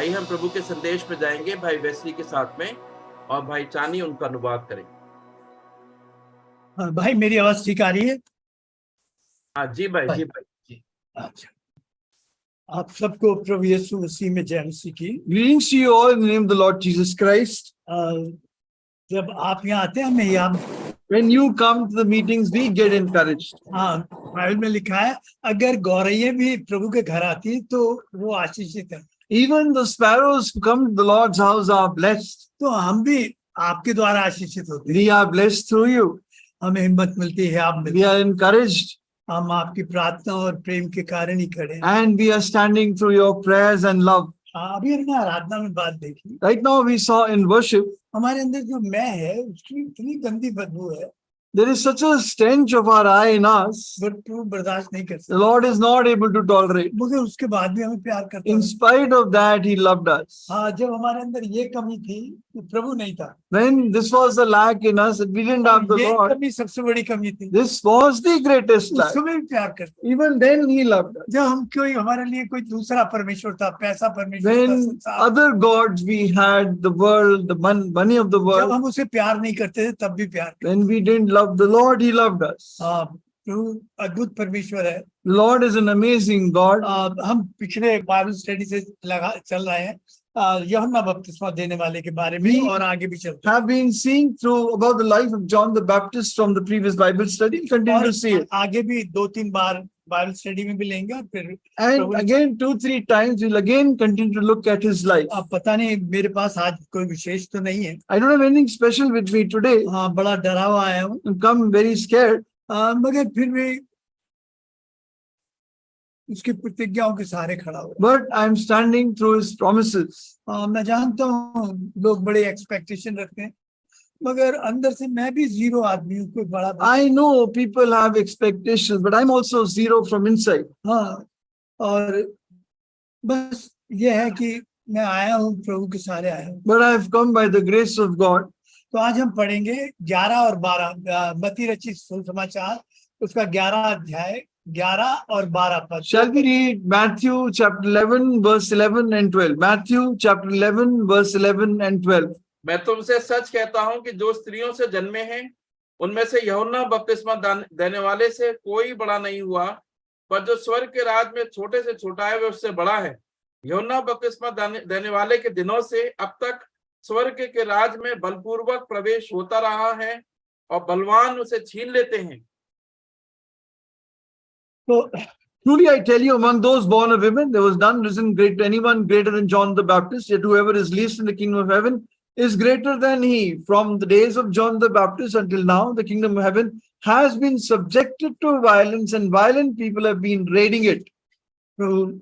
आइए हम प्रभु के संदेश में जाएंगे भाई वेस्ली के साथ में, और भाई चानी उनका अनुवाद करेंगे। भाई मेरी आवाज ठीक आ रही है? हाँ जी भाई, जी भाई जी। अच्छा, आप सबको प्रभु यीशु मसीह में जय मसीह की। Greetings to you all in the name of the Lord Jesus Christ. जब आप यहाँ आते हैं हमें याद, When you come to the meetings, we get encouraged. हाँ, बाइबल में लिखा है अगर गौरैया भी प्रभु के घर आती है तो वो आशीषित है। Even the sparrows who come to the Lord's house are blessed. तो हम भी आपके द्वारा आशीषित होते हैं। We are blessed through you. हमें हिम्मत मिलती है, आप मिलते We हैं। are encouraged, हम आपकी प्रार्थना और प्रेम के कारण ही खड़े हैं। and we are standing through your prayers and love. अभी हमने आराधना में बात देखी, Right now, we saw in worship, हमारे अंदर जो मैं है उसकी इतनी गंदी बदबू है, there is such a stench of our eye in us. But प्रभु बर्दाश्त नहीं कर The सकता, Lord is not able to tolerate. मगर उसके बाद भी हमें प्यार करता In है। spite of that, He loved us. हाँ, जब हमारे अंदर ये कमी थी कि प्रभु नहीं था, When this was the lack in us, that we didn't have the ये Lord, कमी सबसे बड़ी कमी थी, this was the greatest lack. उसको भी प्यार करते। Even then, He loved us. जब हम कोई हमारे लिए कोई दूसरा परमेश्वर था, पैसा परमेश्वर था, When संसार, other gods we had, the world, the money of the जब world, हम उसे प्यार नहीं करते थे तब भी प्यार करते। when we didn't love the Lord, He loved us. हाँ, प्रभु अद्भुत परमेश्वर है। The Lord is an amazing God. हम पिछले बाइबल स्टडी से चल रहे हैं यूहन्ना बपतिस्मा देने वाले के बारे में, और आगे भी चलते हैं। Have been seeing through about the life of John the Baptist from the previous Bible study. Continue to see it. आगे भी 2-3 बार बाइबल स्टडी में भी लेंगे, और फिर And again, 2-3 times, we'll again continue to look at his life. अब पता नहीं, मेरे पास आज कोई विशेष तो नहीं है। I don't have anything special with me today. हाँ, बड़ा डरा हुआ आया हूँ, I've come very scared, मगर फिर भी उसकी प्रतिज्ञाओं के सहारे खड़ा हुआ। but I'm standing through his promises. मैं जानता हूँ लोग बड़े एक्सपेक्टेशन रखते हैं, मगर अंदर से मैं भी जीरो आदमी हूँ, कोई बड़ा I know people have expectations, but I'm also zero from inside. हाँ, और बस ये है कि मैं आया हूँ, प्रभु के सहारे आया हूँ। But I've come by the grace of God. तो आज हम पढ़ेंगे 11 और 12 मत्ती रचित सुसमाचार, उसका 11 अध्याय 11 और 12 पद। Shall we read Matthew chapter 11 verse 11 and 12? Matthew chapter 11 verse 11 and 12. मैं तुमसे सच कहता हूं कि जो स्त्रियों से जन्मे हैं उनमें से यूहन्ना बपतिस्मा देने वाले से कोई बड़ा नहीं हुआ, पर जो स्वर्ग के राज में छोटे से छोटा है वह उससे बड़ा है। यूहन्ना बपतिस्मा देने वाले के दिनों से अब तक स्वर्ग के राज में बलपूर्वक प्रवेश होता रहा है और बलवान उसे छीन लेते हैं। तो Truly I tell you, among those born of women, there was none risen great anyone greater than John the Baptist, yet whoever is least in the kingdom of heaven is greater than he. From the days of John the Baptist until now, the kingdom of heaven has been subjected to violence, and violent people have been raiding it. प्रभु,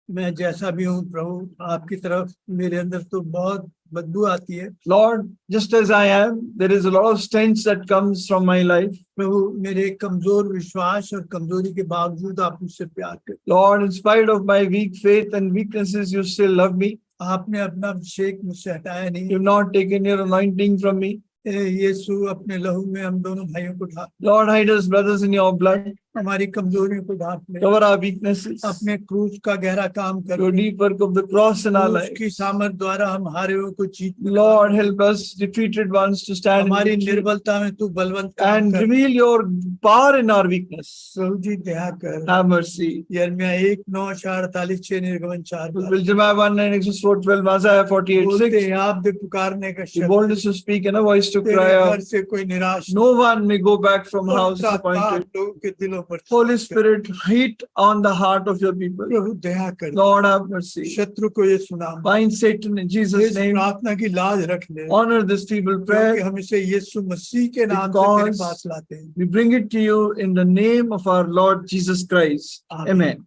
मैं जैसा भी हूँ प्रभु, आपकी तरफ मेरे अंदर तो बहुत बदबू आती है। Lord, just as I am, there is a lot of stench that comes from my life. प्रभु, मेरे कमजोर विश्वास और कमजोरी के बावजूद आप मुझसे प्यार करते। Lord, in spite of my weak faith and weaknesses, you still love me. आपने अपना अभिषेक मुझसे हटाया नहीं। You've not taken your anointing from me. यीशु अपने लहू में हम दोनों भाइयों को ढांप, Lord, hide us, brothers, in your blood. हमारी कमजोरियों को ढांप ले। Cover our weaknesses. अपने क्रूस का गहरा काम कर, Your deep work of the cross in our life. उसकी सामर्थ द्वारा हम हारे हुए को जीत। Lord, help us, defeated ones, to stand in हमारी victory निर्बलता में तू बलवंत काम and कर। reveal your power in our weakness. प्रभु जी दया कर। Have mercy. यिर्मयाह 1:9-48 निर्गमन 4। Will Jeremiah 1:9, Exodus 4:12, Isaiah 48:6. बोलते हैं आप दे पुकारने का The शब्द, boldness to speak and a voice to तेरे cry घर out. से कोई निराश No one may go back from और house तेरा disappointed. ताप लोगों के दिलों पर। Holy Spirit, heat on the heart of your people. प्रभु दया कर। Lord, have mercy. शत्रु को ये सुना, Bind Satan in Jesus' इस name. प्रार्थना की लाज रख ले, Honor this feeble क्योंकि prayer. हम इसे यीशु मसीह के नाम से तेरे Because पास लाते हैं। we bring it to you in the name of our Lord Jesus Christ. Amen.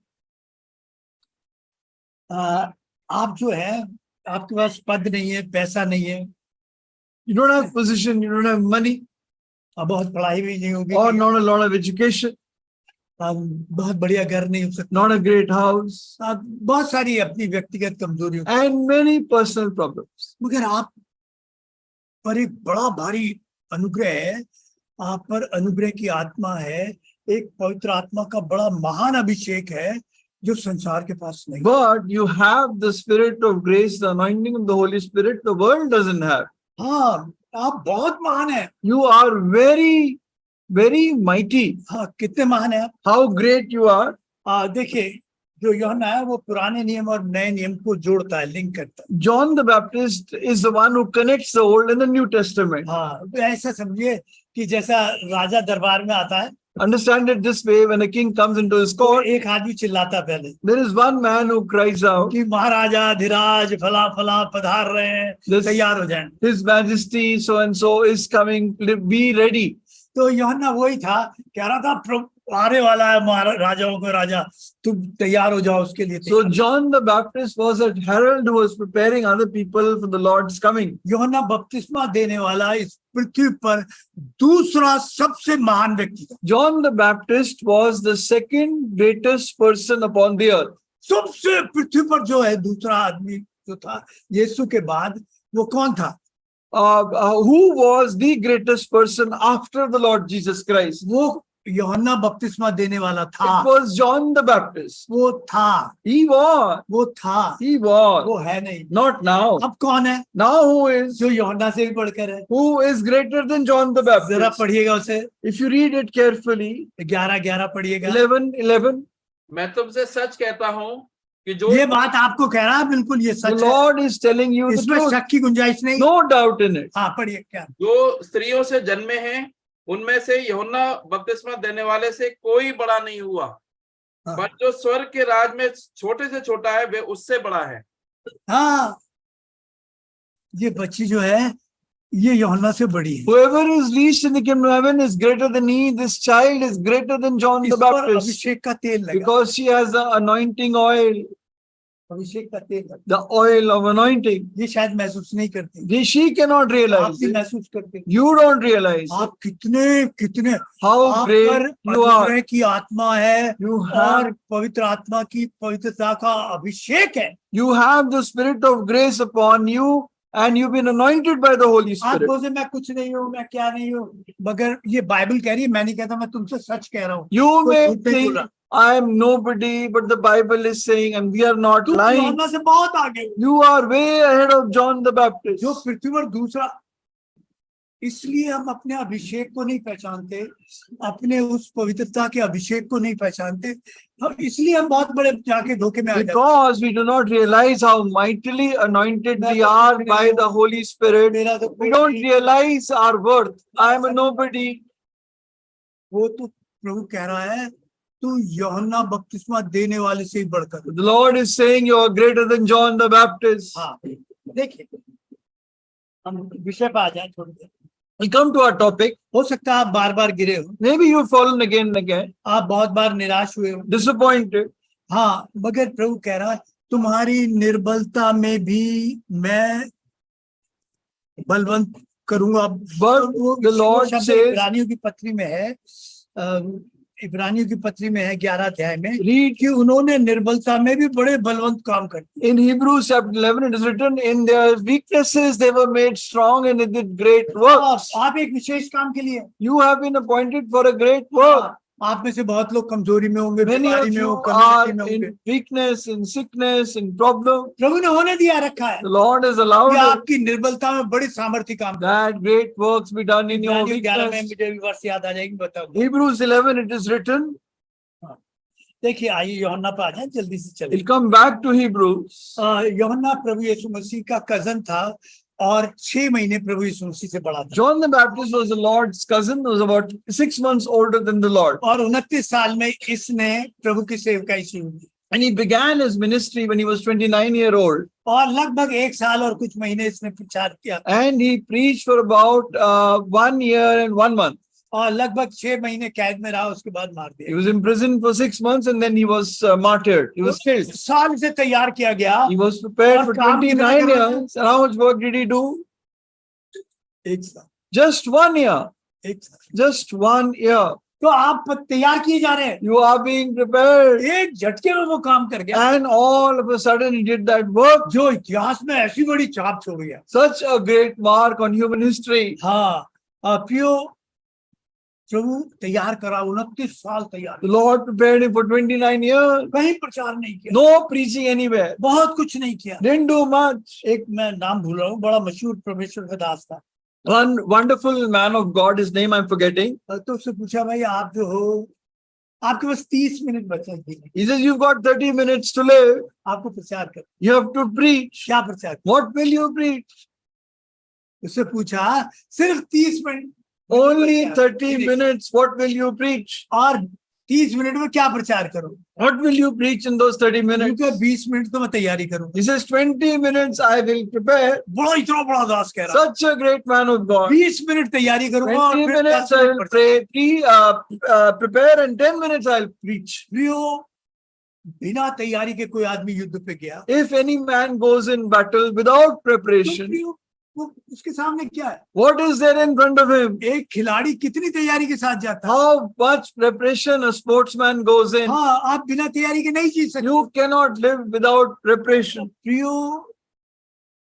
आप जो है, आपके पास पद नहीं है, पैसा नहीं है, You don't have position, you don't have money, और बहुत पढ़ाई भी नहीं होगी, or not a lot of education, बहुत बढ़िया घर नहीं हो सकता, not a great house, बहुत सारी अपनी व्यक्तिगत कमजोरियों, and many personal problems. मगर आप पर एक बड़ा भारी अनुग्रह है, आप पर अनुग्रह की आत्मा है, एक पवित्र आत्मा का बड़ा महान अभिषेक है जो संसार के पास नहीं। But you have the spirit of grace, the anointing of the Holy Spirit, the world doesn't have. हाँ, आप बहुत महान हैं। You are very, very mighty. हाँ, कितने महान हैं आप। How great you are. देखिए, जो यूहन्ना है वो पुराने नियम और नए नियम को जोड़ता है, लिंक करता है। John the Baptist is the one who connects the Old and the New Testament. हाँ, तो ऐसा समझिए कि जैसा राजा दरबार में आता है, Understand it this way: when a king comes into his तो court, एक आदमी चिल्लाता है पहले there is one man who cries out, कि महाराजा धीराज फला फला पधार रहे हैं, This- तैयार हो जाएं। His Majesty so and so is coming, be ready. तो यूहन्ना वही था, कह रहा था प्रभु आने वाला है, राजाओं को राजा, तुम तैयार हो जाओ उसके लिए। So John the Baptist was a herald who was preparing other people for the Lord's coming. यूहन्ना बपतिस्मा देने वाला इस पृथ्वी पर दूसरा सबसे महान व्यक्ति था। John the Baptist was the second greatest person upon the earth. सबसे पृथ्वी पर जो है दूसरा आदमी जो था यीशु के बाद, वो कौन था? Who was the greatest person after the Lord Jesus Christ? वो यूहन्ना बपतिस्मा देने वाला था। It was John the Baptist. वो था, He was. वो था, He was. वो है नहीं। Not now. अब कौन है Now who is? जो यूहन्ना से भी बढ़कर है? Who is greater than John the जरा Baptist? पढ़िएगा उसे, If you read it carefully, 11:11 पढ़िएगा। 11:11. मैं तुमसे सच कहता हूँ कि जो ये बात आपको कह रहा है, बिल्कुल ये The सच है, Lord is telling you the इसमें truth. शक की गुंजाइश नहीं। No doubt in it. हाँ, पढ़िए क्या? जो स्त्रियों से जन्मे हैं उनमें से यूहन्ना बपतिस्मा देने वाले से कोई बड़ा नहीं हुआ, हाँ। पर जो स्वर्ग के राज में छोटे से छोटा है वे उससे बड़ा है। हाँ, ये बच्ची जो है ये यूहन्ना से बड़ी है। Whoever is least in the kingdom of heaven is greater than he. This child is greater than John इस the पर Baptist अभिषेक का तेल लगा, because she has the anointing oil, अभिषेक का तेल लगा। the oil of anointing. ये शायद महसूस नहीं करती, She cannot आप realize भी it. महसूस करते हैं। You don't realize आप कितने कितने how आप great पर you are. अनुग्रह की आत्मा है You और have, पवित्र आत्मा की पवित्रता का अभिषेक है। you have the spirit of grace upon you and you've been anointed by the Holy आप Spirit. बोलते मैं कुछ नहीं हूँ, मैं क्या नहीं हूँ, मगर ये बाइबल कह रही है, मैं नहीं कहता, मैं तुमसे सच कह रहा हूँ। You कोई may झूठ नहीं बोल think रहा। I am nobody, but the Bible is saying, and we are not तुम lying. यूहन्ना से बहुत आगे हो, You are way ahead of John the Baptist. जो पृथ्वी पर दूसरा। इसलिए हम अपने अभिषेक को नहीं पहचानते, अपने उस पवित्रता के अभिषेक को नहीं पहचानते, इसलिए हम बहुत बड़े जाके धोखे में आ जाते हैं। Because we do not realize how mightily anointed we are by the Holy Spirit. मेरा तो We don't realize our worth. I am a nobody. वो तो प्रभु कह रहा है, तू यूहन्ना बपतिस्मा देने वाले से ही बढ़कर। The Lord is saying you are greater than John the Baptist. हाँ, देखिए हम विषय पर आ जाए थोड़ी देर। We come to our topic. हो सकता है आप बार बार गिरे हो, Maybe you've fallen again and again, आप बहुत बार निराश हुए हो। disappointed. हाँ, मगर प्रभु कह रहा है, तुम्हारी निर्बलता में भी मैं बलवंत करूंगा। But the Lord says, इब्रानियों की पत्री में है, इब्रानियों की पत्री में है 11 अध्याय में, read कि उन्होंने निर्बलता में भी बड़े बलवंत काम कर। in Hebrews chapter 11, it is written, in their weaknesses they were made strong and they did great works. आप एक विशेष काम के लिए, You have been appointed for a great work. आप में से बहुत लोग कमजोरी में होंगे, Many बीमारी of में you हो, are कमजोरी में होंगे। in weakness, in sickness, in problem. प्रभु ने होने दिया रखा है The Lord has कि allowed it, आपकी निर्बलता में बड़ी सामर्थ्य काम करे। that great works be done in your इब्रानियों 11 में weakness. मुझे भी वर्ष याद आ जाएगी, बताओ। Hebrews 11, it is written. देखिए, आइए यूहन्ना पे आ जाए, जल्दी से चलिए। We'll come back to Hebrews. यूहन्ना प्रभु यीशु मसीह का कजन था और 6 महीने प्रभु यीशु मसीह से बड़ा था, John the Baptist was the Lord's cousin, was about 6 months older than the Lord. और 29 साल में इसने प्रभु की सेवकाई शुरू की And he began his ministry when he was 29-year old. और लगभग 1 साल और कुछ महीने इसने प्रचार किया And he preached for about 1 year and 1 month. और लगभग 6 महीने कैद में रहा, उसके बाद मार He दिया। was imprisoned for 6 months and then he was martyred. He was killed. साल से तैयार किया गया, He was prepared for 29 years. And how much work did he do? 1 साल, Just 1 year. 1 साल। Just 1 year. तो आप तैयार किए जा रहे हैं, You are being prepared. एक झटके में वो काम कर गया And all of a sudden he did that work. जो इतिहास में ऐसी बड़ी छाप छोड़ गया। Such a great mark on human history. हाँ, प्रियो, प्रभु तैयार करा, 29 साल तैयार, The Lord prepared him for 29 years. कहीं प्रचार नहीं किया, No preaching anywhere. बहुत कुछ नहीं किया। Didn't do much. एक मैं नाम भूल रहा हूँ, बड़ा मशहूर परमेश्वर का दास था, One wonderful man of God, his name I'm forgetting. तो उससे पूछा, भाई आप जो हो, आपके पास 30 मिनट बचे हैं, He says, you've got 30 minutes to live. आपको प्रचार कर, You have to preach. क्या प्रचार? What will you preach? उससे पूछा, सिर्फ 30 minute, Only 30 minutes. What will you preach? और 30 मिनट में क्या प्रचार करो? What will you preach in those 30 minutes? क्योंकि 20 मिनट तो मैं तैयारी करूँ। He says, 20 minutes I will prepare. बड़ा, इतना बड़ा दास कह रहा, Such a great man of God. 20 minute तैयारी करूंगा और 20 फिर minutes 10 I मिनट will प्रचार। prepare and 10 minutes I'll preach. प्रियो, बिना तैयारी के कोई आदमी युद्ध पे गया, If any man goes in battle without तो preparation, प्रियो, वो उसके सामने क्या है? what is there in front of him? एक खिलाड़ी कितनी तैयारी के साथ जाता है? How much preparation a sportsman goes in? हाँ, आप बिना तैयारी के नहीं जीत सकते। You cannot live without preparation. प्रियो,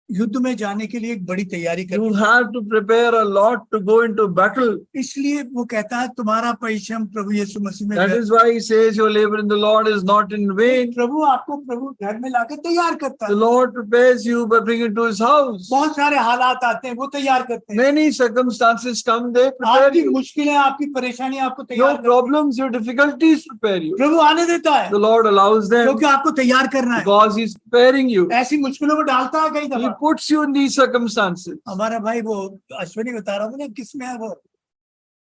युद्ध में जाने के लिए एक बड़ी तैयारी You करनी, have to prepare a lot to go into battle. इसलिए वो कहता है तुम्हारा परिश्रम प्रभु यीशु मसीह में That व्यर्थ। is why he says your labor in the Lord is not in vain. प्रभु आपको प्रभु घर में लाके तैयार करता The है। Lord prepares you by bringing to his house. बहुत सारे हालात आते हैं, वो तैयार करते हैं। Many circumstances come, they prepare आपकी you. मुश्किलें, आपकी परेशानी आपको तैयार Your करती problems, your difficulties prepare you. है। प्रभु आने देता है The Lord allows them क्योंकि आपको तैयार करना है। because he's preparing you. ऐसी मुश्किलों में डालता है कई He दफा। puts you in these circumstances. हमारा भाई वो अश्विनी बता रहा था ना, किसमें है वो,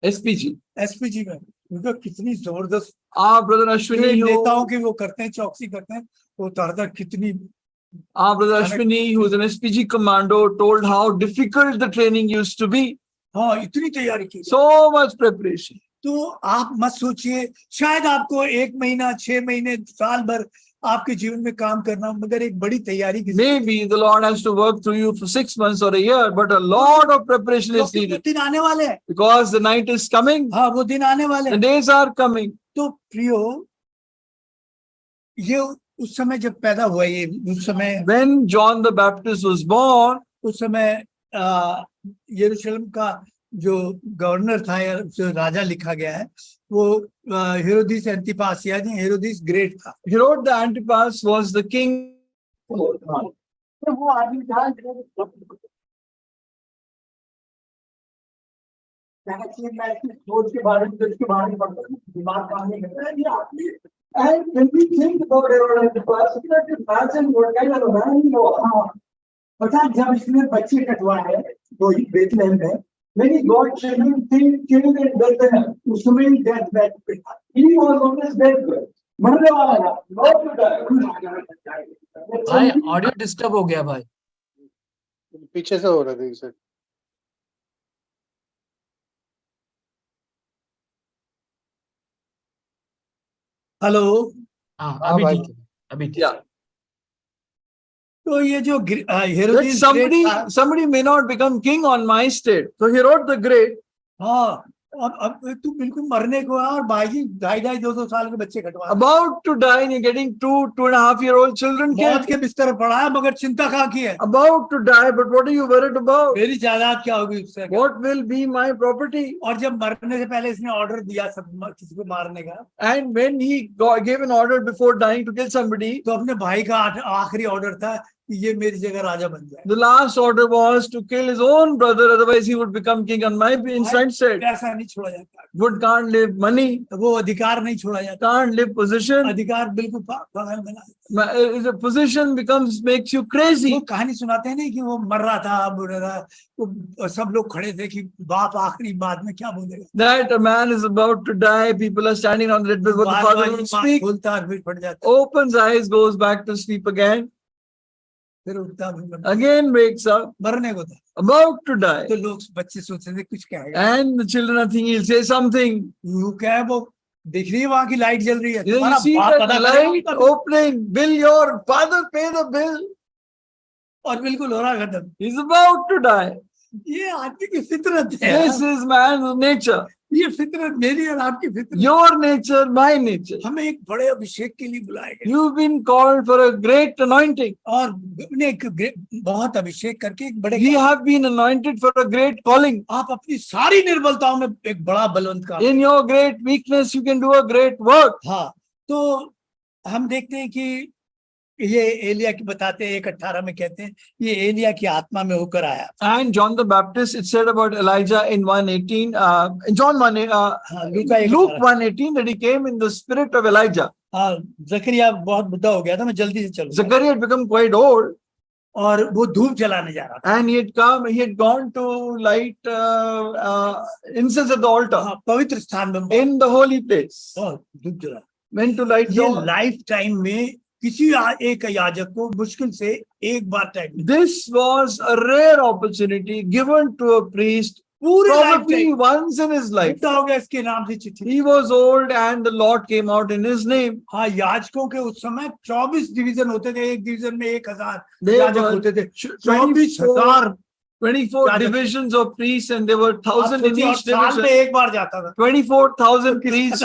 SPG. एसपीजी में, उनका कितनी जबरदस्त Brother Ashwini, नेताओं की वो करते हैं, चौकसी करते हैं, वो तरह कितनी, Brother Ashwini, who is an SPG commando, told how difficult the training used to be. हाँ, इतनी तैयारी की। So much preparation. तो आप मत सोचिए, शायद आपको 1 महीना, 6 महीने, साल भर आपके जीवन में काम करना, मगर एक बड़ी तैयारी की, Maybe the Lord has to work through you for 6 months or a year, but a lot of preparation is क्योंकि वो needed दिन आने वाले हैं। because the night is coming, हाँ, वो दिन आने वाले the हैं। days are coming. तो प्रियो, ये उस समय जब पैदा हुआ, ये उस समय, When John the Baptist was born, उस समय यरूशलेम का जो गवर्नर था या जो राजा लिखा गया है, वो हेरोदिस एंटिपास यानी हेरोदिस ग्रेट था। Herod the Antipas was the king. तो वो आदमी था सोच के बारे में, उसके बारे में पढ़ता हूं, दिमाग काम नहीं करता है ये आदमी। And when we think about Herod Antipas, we have to imagine what kind of a man he was. पता जब इसने बच्चे कटवाए तो बेथलेहम में, when he got children killed in Bethlehem, उस समय death bed पे था। He was on his deathbed, मरने वाला था, about to die। भाई ऑडियो डिस्टर्ब हो गया भाई। पीछे से हो रहा था सर। हेलो, हाँ हाँ अभी भाई। ठीक है, अभी ठीक है। Yeah. तो ये जो That हेरोदिस ग्रेट था, somebody may not become king on my state. So Herod the Great, हाँ, अब तू बिल्कुल मरने को है और भाई जी 2.5 2 साल के बच्चे कटवा, about to die, and you're getting 2.5-year-old children मौत killed. के बिस्तर पर पड़ा है, मगर चिंता कहाँ की है? About to die, but what are you worried about? मेरी जायदाद क्या होगी उससे? What will be my property? और जब मरने से पहले इसने ऑर्डर दिया सब किसी को मारने का, And when he gave an order before dying to kill somebody, तो अपने भाई का आखिरी ऑर्डर था कि ये मेरी जगह राजा बन जाए। the last order was to kill his own brother, otherwise he would become king on my inside said. पैसा नहीं छोड़ा जाता, Would can't live money, वो अधिकार नहीं छोड़ा जाता, can't live position. अधिकार बिल्कुल पागल बना। The position makes you crazy. वो कहानी सुनाते हैं नहीं कि वो मर रहा था, बोल रहा, वो सब लोग खड़े थे कि बाप आखिरी बाद में क्या बोलेगा। That a man is about to die, people are standing on the deathbed, what the father will speak, बोलता फिर फट जाता, opens eyes, goes back to sleep again, फिर उठता, again wakes up, मरने को था। about to die. तो लोग बच्चे सोचते थे कुछ कहेगा, And the children are thinking he'll say something. वो क्या है, वो दिख रही है वहां की लाइट जल रही है, You तुम्हारा see बाप that अदा light करेगा। opening, will your father pay the bill? और बिल्कुल हो रहा खत्म। He's about to die. ये आदमी की फितरत है। This is man's nature. ये फितरत मेरी और आपकी फितरत। Your nature, my nature. हमें एक बड़े अभिषेक के लिए बुलाया गया You've been called for a great anointing. और उन्हें बहुत अभिषेक करके एक बड़े We have been anointed for a great calling. आप अपनी सारी निर्बलताओं में एक बड़ा बलवंत काम। In your great weakness, you can do a great work. हाँ, तो हम देखते हैं कि ये एलिया की बताते हैं 1:18 में कहते हैं ये एलिया की आत्मा में होकर आया। And John the Baptist, it said about Elijah in 1:18, in John 1, Luke 1:18, that he came in the spirit of Elijah. हाँ, जकरिया बहुत बुढ़ा हो गया था, मैं जल्दी से चलूंगा। Zechariah had become quite old, और वो धूप जलाने जा रहा था। and he had gone to light incense at the altar हाँ, पवित्र स्थान में in the holy place. और धूप जला। Went to light the ये altar. लाइफ टाइम में किसी एक याजक को मुश्किल से एक बार time This was a rare opportunity given to a priest, पूरे probably once in his life. बुढ़ा हो गया इसके नाम से चिट्ठी। He was old and the Lord came out in his name. हाँ, याजकों के उस समय 24 डिवीजन होते थे, एक डिवीजन में 1000 There याजक were होते थे। 24,000 24 याजक। divisions of priests, and there were 1,000 in each साल में division. एक बार जाता था। 24,000 priests.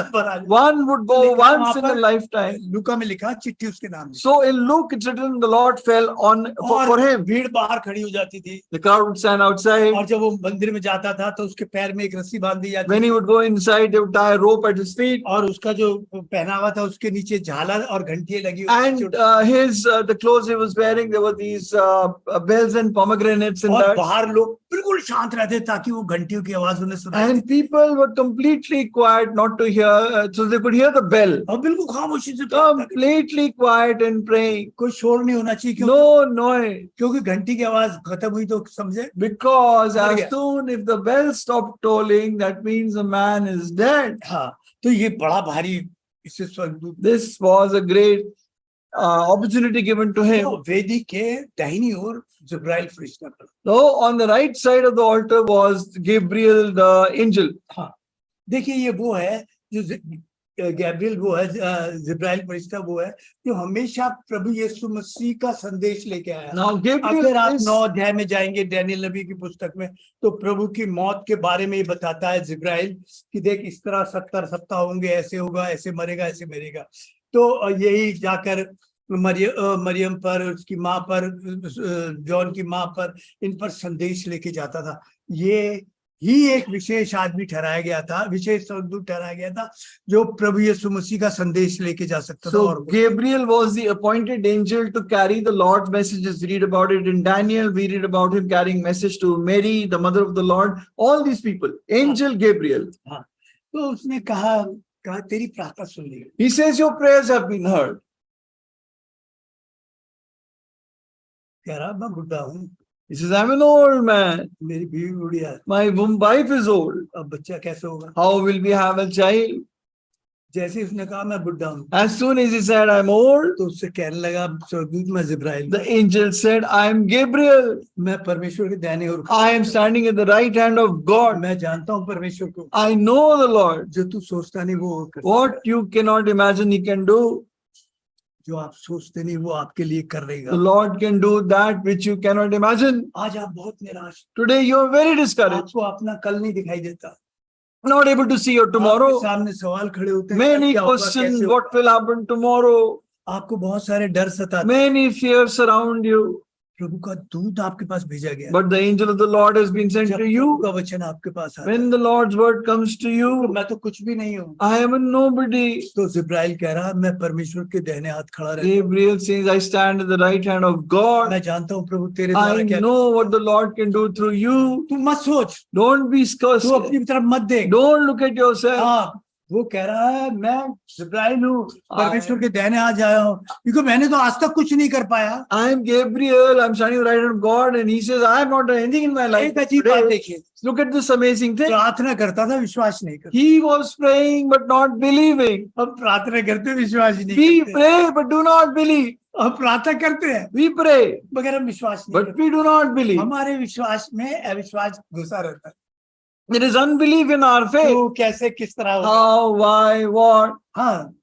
One would go once in a lifetime. लूका में लिखा चिट्ठी उसके नाम से। So in Luke, it's written the Lord fell on for him. भीड़ बाहर खड़ी हो जाती थी The crowd would stand outside. और जब वो मंदिर में जाता था तो उसके पैर में एक रस्सी बांध दी जाती When he would go inside, they would tie a rope at his feet. और उसका जो पहनावा था उसके नीचे झालर और घंटियां लगी And the clothes he was wearing, there were these bells and pomegranates in और that. बाहर लोग बिल्कुल शांत रहते ताकि वो घंटियों की आवाज उन्हें सुनाई And people were completely quiet, not to hear, so they could hear the bell. और बिल्कुल खामोशी से प्रार्थना करते। Completely quiet and praying. कोई शोर नहीं होना चाहिए No noise. क्योंकि घंटी की आवाज खत्म हुई तो समझे Because मर as गया। soon if the bell stopped tolling, that means a man is dead. हाँ, तो ये बड़ा भारी इससे स्वर्गदूत This was a great opportunity given to him. तो वेदी के दाहिनी ओर जिब्राइल फरिश्ता खड़ा। So on the right side of the altar was Gabriel the angel. हाँ, देखिए ये वो है जो गैब्रियल वो है, जिब्राइल फरिश्ता वो है जो हमेशा प्रभु यीशु मसीह का संदेश लेके आया। Now Gabriel अगर आप is 9 अध्याय में जाएंगे डैनियल नबी की पुस्तक में तो प्रभु की मौत के बारे में ये बताता है जिब्राइल कि देख इस तरह 70 सप्ताह होंगे, ऐसे होगा, ऐसे मरेगा, ऐसे मरेगा। तो यही जाकर मरियम पर, उसकी माँ पर, जॉन की माँ पर, इन पर संदेश लेके जाता था। ये ही एक विशेष आदमी ठहराया गया था, विशेष स्वर्गदूत ठहराया गया था जो प्रभु यीशु मसीह का संदेश लेके जा सकता था। so और Gabriel was the appointed angel to carry the Lord's messages. We read about it in Daniel. We read about him carrying message to Mary, the mother of the Lord. All these people, angel Gabriel. हाँ, तो उसने कहा तेरी प्रार्थना सुन ली। He says your prayers have been heard. कह रहा मैं बुढ़ा हूँ, He says I'm an old man. मेरी बीवी बुढ़िया है, My wife is old. अब बच्चा कैसे होगा? How will we have a child? जैसे उसने कहा मैं बुढ़ा हूँ As soon as he said I'm old, तो उससे कहने लगा स्वर्गदूत मैं जिब्राइल, the angel said I'm Gabriel. मैं परमेश्वर के दाहिने ओर, I am standing at the right hand of God. मैं जानता हूँ परमेश्वर को, I know the Lord. जो तू सोचता नहीं वो कर, What you cannot imagine he can do, जो आप सोचते नहीं वो आपके लिए कर the रहेगा। Lord can do that which you cannot imagine. आज आप बहुत निराश, Today you are very discouraged, आपको अपना कल नहीं दिखाई देता, not able to see your आपके tomorrow. सामने सवाल खड़े होते हैं Many क्या होगा, questions कैसे what will happen tomorrow. होगा? आपको बहुत सारे डर सताते हैं। Many fears surround you. प्रभु का दूत आपके पास भेजा गया, But the angel of the Lord has been sent जब to प्रभु you. का वचन आपके पास आता है, When the Lord's word comes to you, मैं तो कुछ भी नहीं हूँ, I am a nobody. तो जिब्राइल कह रहा मैं परमेश्वर के दाहिने हाथ खड़ा रहता हूँ, Gabriel says, I stand at the right hand of God. मैं जानता हूँ प्रभु तेरे द्वारा I क्या, know what the Lord can do through you. तू मत सोच, Don't be तू scared. अपनी तरफ मत देख। Don't look at yourself. हाँ, वो कह रहा है मैं जिब्राइल हूँ, परमेश्वर के दाहिने हाथ आया हूँ, क्योंकि मैंने तो आज तक कुछ नहीं कर पाया। I am Gabriel. I'm standing at the right hand of God. And he says, I have not done anything in my life. एक अजीब बात Today, देखिए, look at this amazing thing. प्रार्थना करता था विश्वास नहीं करता, He was praying but not believing. अब प्रार्थना करते विश्वास ही नहीं We करते, pray but do not believe. अब प्रार्थना करते हैं We pray मगर हम विश्वास नहीं but करते। we do not believe. हमारे विश्वास में अविश्वास घुसा रहता है, There is unbelief in our faith. तो कैसे किस तरह होगा? How, why, what? हाँ,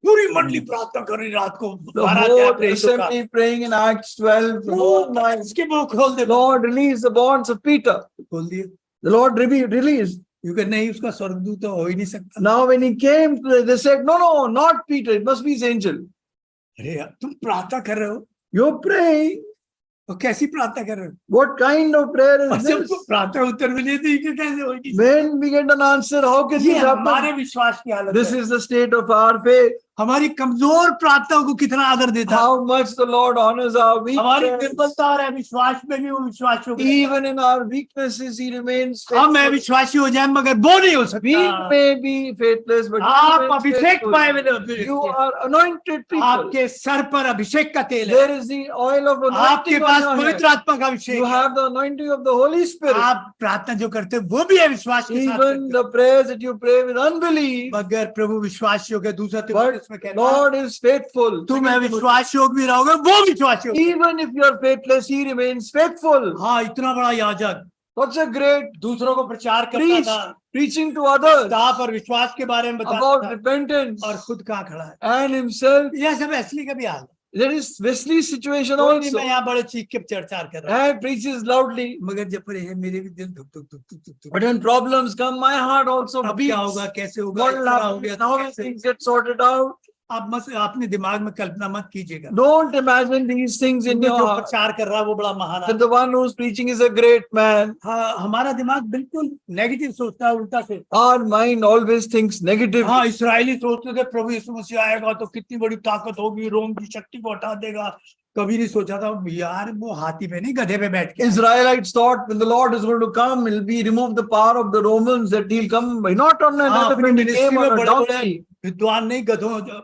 पूरी मंडली प्रार्थना कर रही रात को The 12 whole अध्याय assembly praying in Acts 12. The whole night. इसके वो खोल दे Lord release the bonds of Peter. खोल दिए The Lord released. क्योंकि नहीं उसका स्वर्गदूत तो हो ही नहीं सकता Now when he came, they said, no, not Peter. It must be his angel. अरे यार तुम प्रार्थना कर रहे हो You're praying. और कैसी प्रार्थना कर रहे हो What kind of prayer और is सबको this? प्रार्थना उत्तर मिले तो ये कैसे होगी When we get an answer, how can ये this हमारे happen? विश्वास की हालत This है is the state of our faith. हमारी कमजोर प्रार्थनाओं को कितना आदर देता है How much the Lord honors our हमारी weakness. निर्बलता और अविश्वास में भी वो विश्वास हो गया Even in our weaknesses, he remains हम faithful. अविश्वासी हो जाए मगर वो नहीं हो We सकता may be faithless, but आप he remains अभिषेक faithful. पाए हुए You लोग are anointed people. आपके सर पर अभिषेक का तेल है There is the oil of आपके anointing पास on your पवित्र head. आत्मा का अभिषेक You है have the anointing of the Holy Spirit. आप प्रार्थना जो करते हैं वो भी अविश्वास के साथ Even करते the prayers that you pray with हैं। unbelief, मगर प्रभु विश्वासियों के दूसरा but तिमुथियुस में कहता है Lord is faithful. तुम अविश्वास योग भी रहोगे वो विश्वास योग Even if you are faithless, he remains faithful. हाँ इतना बड़ा याजक Such a great दूसरों को प्रचार करता priest था preaching to others ताप और विश्वास के बारे में बताता about था repentance और खुद कहाँ खड़ा है and himself. यह सब असली का भी हाल है There is Wesley's situation कोई नहीं also. मैं यहाँ बड़े चीख के प्रचार कर रहा And preaches loudly. हूँ मगर जब पर है मेरे भी दिल धुक धुक धुक धुक धुक धुक But when problems come, my heart also अब beats. क्या होगा कैसे होगा What will इतना हो happen? गया तो How will कैसे? things get sorted out? आप मत अपने दिमाग में कल्पना मत कीजिएगा Don't imagine these things in क्योंकि your जो heart. प्रचार कर रहा है वो बड़ा महान That है the one who's preaching is a great man. हाँ हमारा दिमाग बिल्कुल नेगेटिव सोचता है उल्टा से Our mind always thinks negative. हाँ इसराइली सोचते थे प्रभु यीशु मसीह आएगा तो कितनी बड़ी ताकत होगी रोम की शक्ति को हटा देगा कभी नहीं सोचा था यार वो हाथी पे नहीं गधे पे बैठ के Israelites thought when the Lord is going to come, he'll be remove the power of the Romans, that he'll come not on an हाँ, elephant, he ministry came में on a बड़े-बड़े donkey. विद्वान नहीं गधों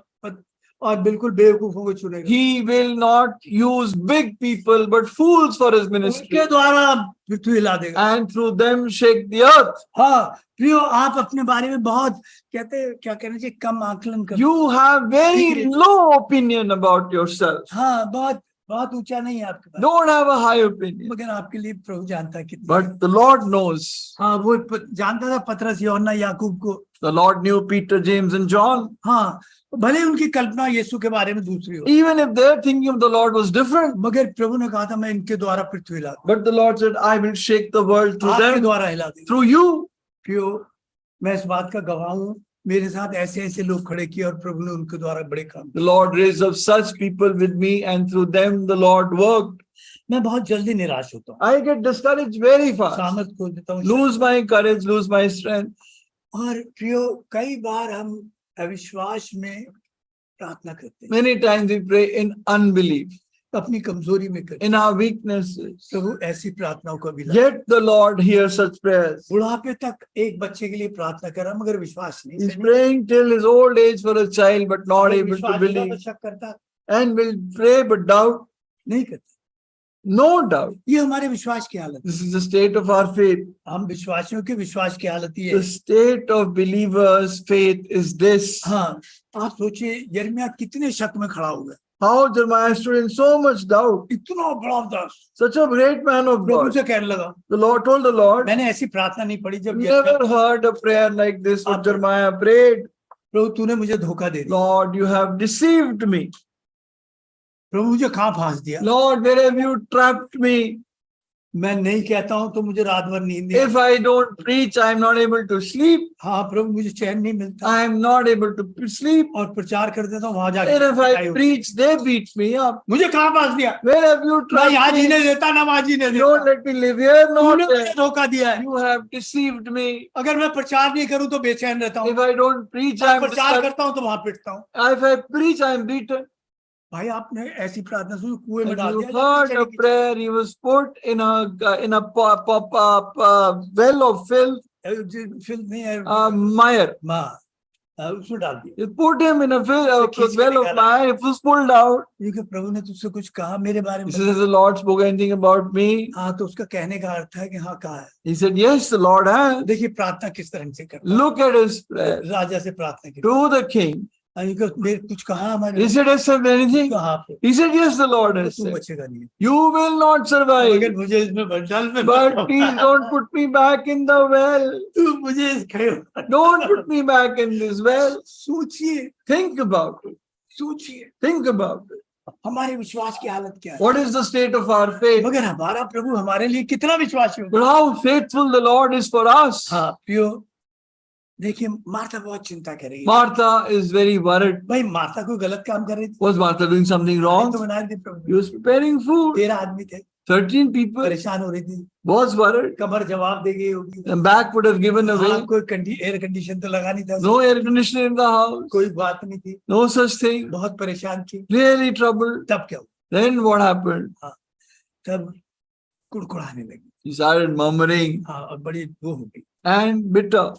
और बिल्कुल बेवकूफों को चुनेगा He will not use big people, but fools for his ministry. उनके द्वारा पृथ्वी हिला देगा And through them shake the earth. हाँ प्रियो आप अपने बारे में बहुत कहते हैं क्या कहना चाहिए कम आकलन कर You have very low opinion about yourself. हाँ बहुत बहुत ऊंचा नहीं है आपके पास Don't have a high opinion. मगर आपके लिए प्रभु जानता है कितना But the Lord knows. हाँ वो जानता था पतरस यूहन्ना याकूब को The Lord knew Peter, James, and John. हाँ भले उनकी कल्पना यीशु के बारे में दूसरी हो Even if their thinking of the Lord was different. मगर प्रभु ने कहा था मैं इनके द्वारा पृथ्वी हिला दूं, But the Lord said, I will shake the world through आपके them, द्वारा हिला दूंगा through you. प्रियो मैं इस बात का गवाह हूँ मेरे साथ ऐसे ऐसे लोग खड़े किए और प्रभु ने उनके द्वारा बड़े काम The Lord raised up such people with me, and through them the Lord worked. मैं बहुत जल्दी निराश होता हूँ I get discouraged very fast, सामर्थ खो देता हूँ lose my courage, lose my strength. और प्रियो कई बार हम अविश्वास में प्रार्थना करते हैं Many times we pray in unbelief, अपनी कमजोरी में करते in our weaknesses. हैं प्रभु ऐसी प्रार्थनाओं को भी ला Yet the Lord hears such prayers. बुढ़ापे तक एक बच्चे के लिए प्रार्थना करा मगर विश्वास नहीं He's praying till his old age for a child, but not able विश्वास to होगा believe. तो शक करता And will pray but doubt. नहीं करता No doubt. ये हमारे विश्वास की हालत है This is the state of our faith. हम विश्वासियों के विश्वास की हालत ही है The state of believers' faith is this. हाँ आप सोचिए यिर्मयाह कितने शक में खड़ा हो गया How Jeremiah stood in so much doubt. इतना बड़ा दास Such a great man of Prabhu God. से कहने लगा The Lord told the Lord, मैंने ऐसी प्रार्थना नहीं पढ़ी जब never heard a prayer like this what Amen. Jeremiah prayed. प्रभु तूने मुझे धोखा दे दिया Lord, you have deceived me. प्रभु मुझे कहाँ फांस दिया Lord, where have you trapped me? मैं नहीं कहता हूँ तो मुझे रात भर नींद नहीं If I don't preach, I am not able to sleep. हाँ प्रभु मुझे चैन नहीं मिलता I am not able to sleep. और प्रचार कर देता हूँ वहां And if जाके I preach, they beat me up. मुझे कहाँ फांस दिया Where have you ना यहाँ trapped me? जीने देता ना वहां जीने You देता don't let me live here, तूने not मुझे there. धोखा दिया है You have deceived me. अगर मैं प्रचार नहीं करूँ तो बेचैन रहता हूँ If I don't preach, I मैं am प्रचार disturbed. करता हूँ तो वहां पिटता हूँ If I preach, I am beaten. भाई आपने ऐसी प्रार्थना सुनी कुएं में When डाल you दिया heard a prayer, he was put in a well of filth, फिर नहीं है mire. माँ उसमें डाल दिया You put him in a well खींच के of निकाला। mire. It was pulled out. क्योंकि प्रभु ने तुझसे कुछ कहा मेरे बारे He में says, the Lord spoke anything about me? हाँ तो उसका कहने का अर्थ है कि हाँ कहा है He said, yes, the Lord has. देखिए प्रार्थना किस तरह से करता है Look at his prayer राजा से प्रार्थना की to the king. अभी को मेरे कुछ कहा हमारे He said, has said anything? कहा आपने He said, yes, the Lord has तू said. बचेगा नहीं You will not मगर survive. मुझे इसमें बंडाल में But please don't put me back in the well. तू मुझे इस खड़े Don't put me back in this well. सोचिए Think about it. सोचिए Think about it. हमारे विश्वास की हालत क्या है What is the state of our faith? मगर हमारा प्रभु हमारे लिए कितना विश्वासी होगा But how faithful the Lord is for us. हाँ प्रियो देखिए मार्था बहुत चिंता कर रही है Martha is very worried. भाई मार्था कोई गलत काम कर रही थी Was Martha doing something तो wrong? बना रही थी He Prabhu was preparing food. 13 आदमी थे 13 people परेशान हो रही थी was worried. कमर जवाब दे गई होगी The back would have given away. हाँ, कोई एयर कंडीशन तो लगा नहीं था No air conditioner in the house. कोई बात नहीं थी No such thing. बहुत परेशान थी Really troubled. तब क्या हुआ Then what happened? तब कुड़कुड़ाने लगी He started murmuring हाँ और बड़ी वो हो गई and bitter.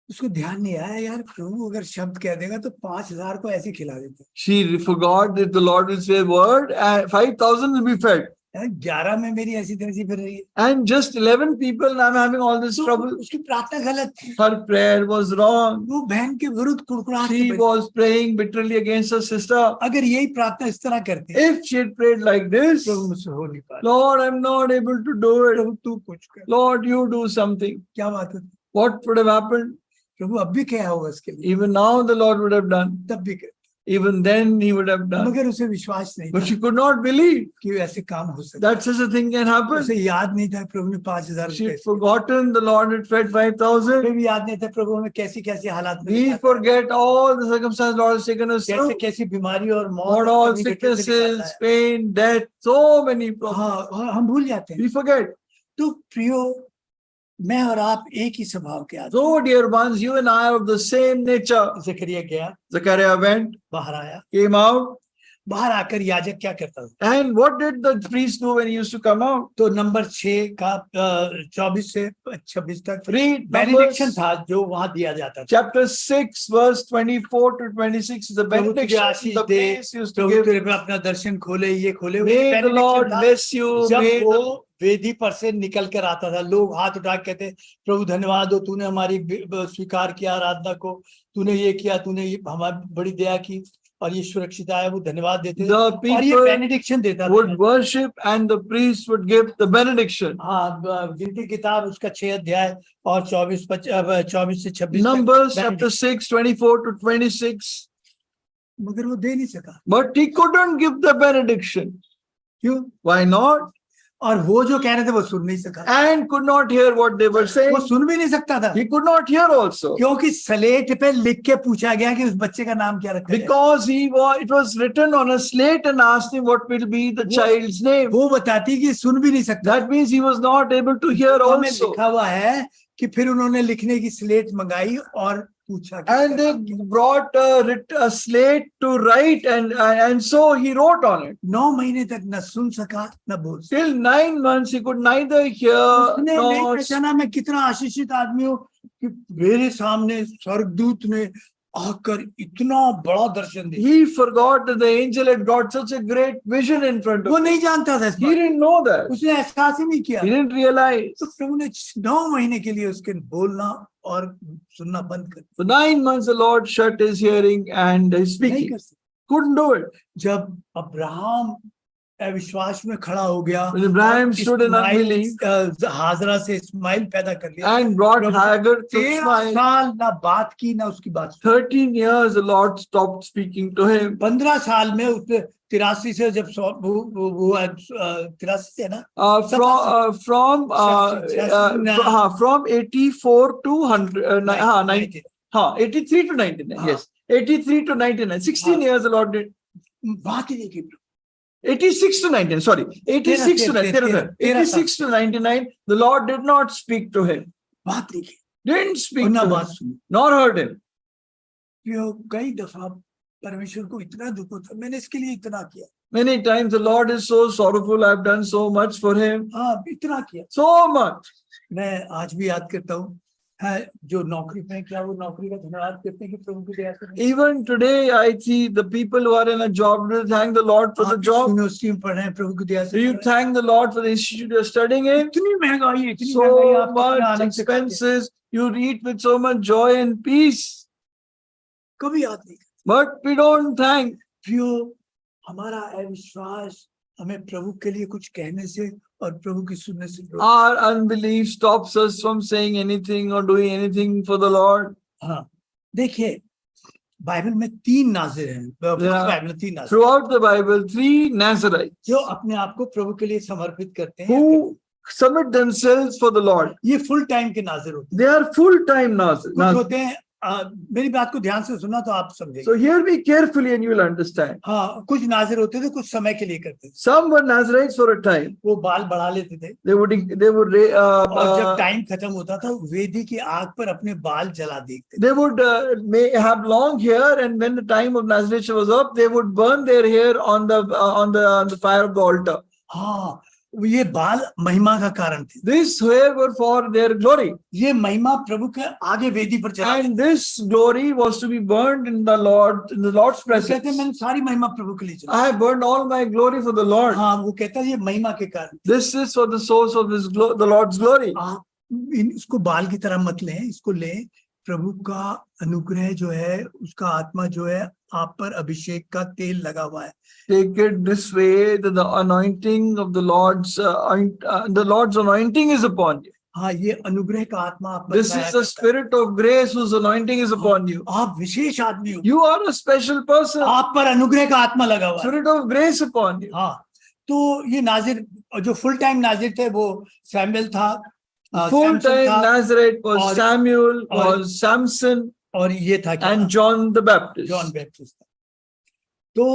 उसको ध्यान नहीं आया यार प्रभु अगर शब्द कह देगा तो 5,000 को ऐसे खिला देते She forgot that the Lord will say a word and 5,000 will be fed. 11 में मेरी ऐसी तरह से फिर रही है And just 11 people and I'm having all this तो trouble. उसकी प्रार्थना गलत थी Her prayer was wrong. वो बहन के विरुद्ध कुड़कुड़ाहट से She बची। was praying bitterly against her sister. अगर यही प्रार्थना इस तरह करते If she had prayed like this, प्रभु मुझसे हो नहीं पा Lord, I'm not able to do it. प्रभु तू कुछ कर Lord, you do something. क्या बात होती What would have happened? प्रभु अब भी क्या होगा उसके लिए Even now the Lord would have done. तब भी कर Even then he would have done. मगर उसे विश्वास नहीं But था she could not believe कि ऐसे काम हो सकता that such a thing can happen. उसे याद नहीं था प्रभु ने 5,000 She रुपए had forgotten the Lord had fed 5,000. भी याद नहीं था प्रभु हमें कैसी कैसी हालात में We निकाला, forget all the circumstances Lord has taken us कैसे through. कैसी बीमारी और मौत What और all कभी घटने से निकाला sicknesses, है। pain, death, so many problems. हाँ और हम भूल जाते हैं We forget. तो प्रियो मैं और आप एक ही स्वभाव के आदमी So, dear ones, you and I are of the same nature. जकरिया गया Zechariah went, बाहर आया came out, बाहर आकर याजक क्या करता था and what did the priest do when he used to come out? तो नंबर 6 का 24 से 26 तक Read बेनिडिक्शन Numbers, था जो वहां दिया जाता था chapter 6, verse 24 to 26 is the प्रभु तुझे benediction Ashish the they, priest used to Prabhu give. तेरे पे अपना दर्शन खोले ये खोले वो May the benediction Lord था। bless you. जब May वो the वेदी पर से निकल कर आता था लोग हाथ उठा के कहते प्रभु धन्यवाद हो तूने हमारी स्वीकार किया आराधना को तूने ये किया तूने ये हमारी बड़ी दया की और ये सुरक्षित आया वो धन्यवाद देते थे The और ये people बेनिडिक्शन देता would था worship and the priest would give the benediction. हाँ गिनती किताब उसका 6 अध्याय और 24 से 26 Numbers तक chapter 6, 24 to 26. मगर वो दे नहीं सका But he couldn't give the benediction. क्यों Why not? और वो जो कह रहे थे वो सुन नहीं सका And could not hear what they were saying. वो सुन भी नहीं सकता था He could not hear also. क्योंकि स्लेट पे लिख के पूछा गया कि उस बच्चे का नाम क्या रखा जाए Because it was written on a slate and asked him what will be the child's name. वो बताती कि सुन भी नहीं सकता That means he was not able to hear तो हमें also. लिखा हुआ है कि फिर उन्होंने लिखने की स्लेट मंगाई और पूछा कि And they brought a slate to write and so he wrote on it. 9 महीने तक न सुन सका न बोल सका Till 9 months he could neither hear उसने नहीं nor पहचाना मैं कितना आशीषित आदमी हूँ कि मेरे सामने स्वर्गदूत ने आकर इतना बड़ा दर्शन दिया he forgot that the angel had got such a great vision in front of वो him. नहीं जानता था इस He बात didn't know that. को। उसने एहसास ही नहीं किया He didn't realize. तो प्रभु ने 9 महीने के लिए उसके बोलना और सुनना बंद कर For 9 months the Lord shut his hearing and his नहीं speaking. कर सकता Couldn't do it. जब अब्राहम अविश्वास में खड़ा हो गया When Abraham stood in Ismail, unbelief Hazra से इस्माइल पैदा कर लिया and brought Prabhu Hagar to 13 Ishmael. साल ना बात की ना उसकी बात सुनी। 13 years the Lord stopped speaking to him. 15 साल में उसने 83 से जब वो 83 से है ना From 84 to 100, 83 to 99. हाँ. Yes, 83 to 99. 16 हाँ. years the Lord did. बात ही नहीं की 86 to 99. Sorry, 86 to 99. 86 to 99. The Lord did not speak to him. बात नहीं की Didn't और speak ना to बात him, सुनी nor heard him. कई दफा परमेश्वर को इतना दुख होता मैंने इसके लिए इतना किया Many times the Lord is so sorrowful. I've done so much for him. हाँ इतना किया So much. मैं आज भी याद करता हूँ है जो नौकरी पे क्या वो नौकरी का धन्यवाद करते हैं कि प्रभु की दया से Even today, I see the people who are in a job, do you thank the Lord for the job? University में पढ़ रहे हैं प्रभु की दया Do से you thank the Lord for the institute you're studying in? इतनी महंगाई है इतनी So महंगाई आप कितना much आनंद से खाते हैं। expenses, you eat with so much joy and peace. कभी याद नहीं करते। But we don't thank. प्रियो, हमारा अविश्वास हमें प्रभु के लिए कुछ कहने से और प्रभु की सुनने से रोकता Our unbelief stops us from saying anything or doing anything for the Lord. है। हाँ, देखिए बाइबल में 3 नाज़िर हैं। Yeah. बाइबल में 3 Nazir Throughout the Bible, 3 Nazarites जो अपने आप को प्रभु के लिए समर्पित करते हैं। who submit themselves for the Lord. ये फुल टाइम के नाज़िर होते They are full-time हैं। Nazir. कुछ होते हैं, मेरी बात को ध्यान से सुना तो आप समझेंगे। So hear me carefully and you will understand. हाँ, कुछ नाज़िर होते थे, कुछ समय के लिए करते थे। Some were Nazarites for a time. वो बाल बढ़ा लेते थे They would और जब टाइम खत्म होता था वेदी की आग पर अपने बाल जला देते थे। they would may have long hair, and when the time of Nazareth was up, they would burn their hair on the fire of the altar. हाँ, ये बाल महिमा का कारण थे। This hair were for their glory, ये महिमा प्रभु के आगे वेदी पर जला and this glory was to be burned in the Lord's वो presence. कहते हैं मैंने सारी महिमा प्रभु के लिए जला। I burned all my glory for the Lord. हाँ, वो कहता है ये महिमा के कारण। This is for the source of the Lord's glory. आप इसको बाल की तरह मत लें, इसको लें प्रभु का अनुग्रह जो है, उसका आत्मा जो है आप पर अभिषेक का तेल लगा हुआ है। Take it this way, that the anointing of the Lord's anointing is upon you. हाँ, ये अनुग्रह का आत्मा आप पर This छाया is the करता है। spirit of grace whose anointing is upon you. आप विशेष आदमी हो, You are a special person. आप पर अनुग्रह का आत्मा लगा हुआ है। Spirit of grace upon you. हाँ, तो ये नाजिर जो फुल टाइम नाजिर थे वो सैमुएल था, Full-time सैमसन था, Nazarite was और- Samuel, और- was Samson, और ये था क्या? and John the Baptist. John Baptist था। तो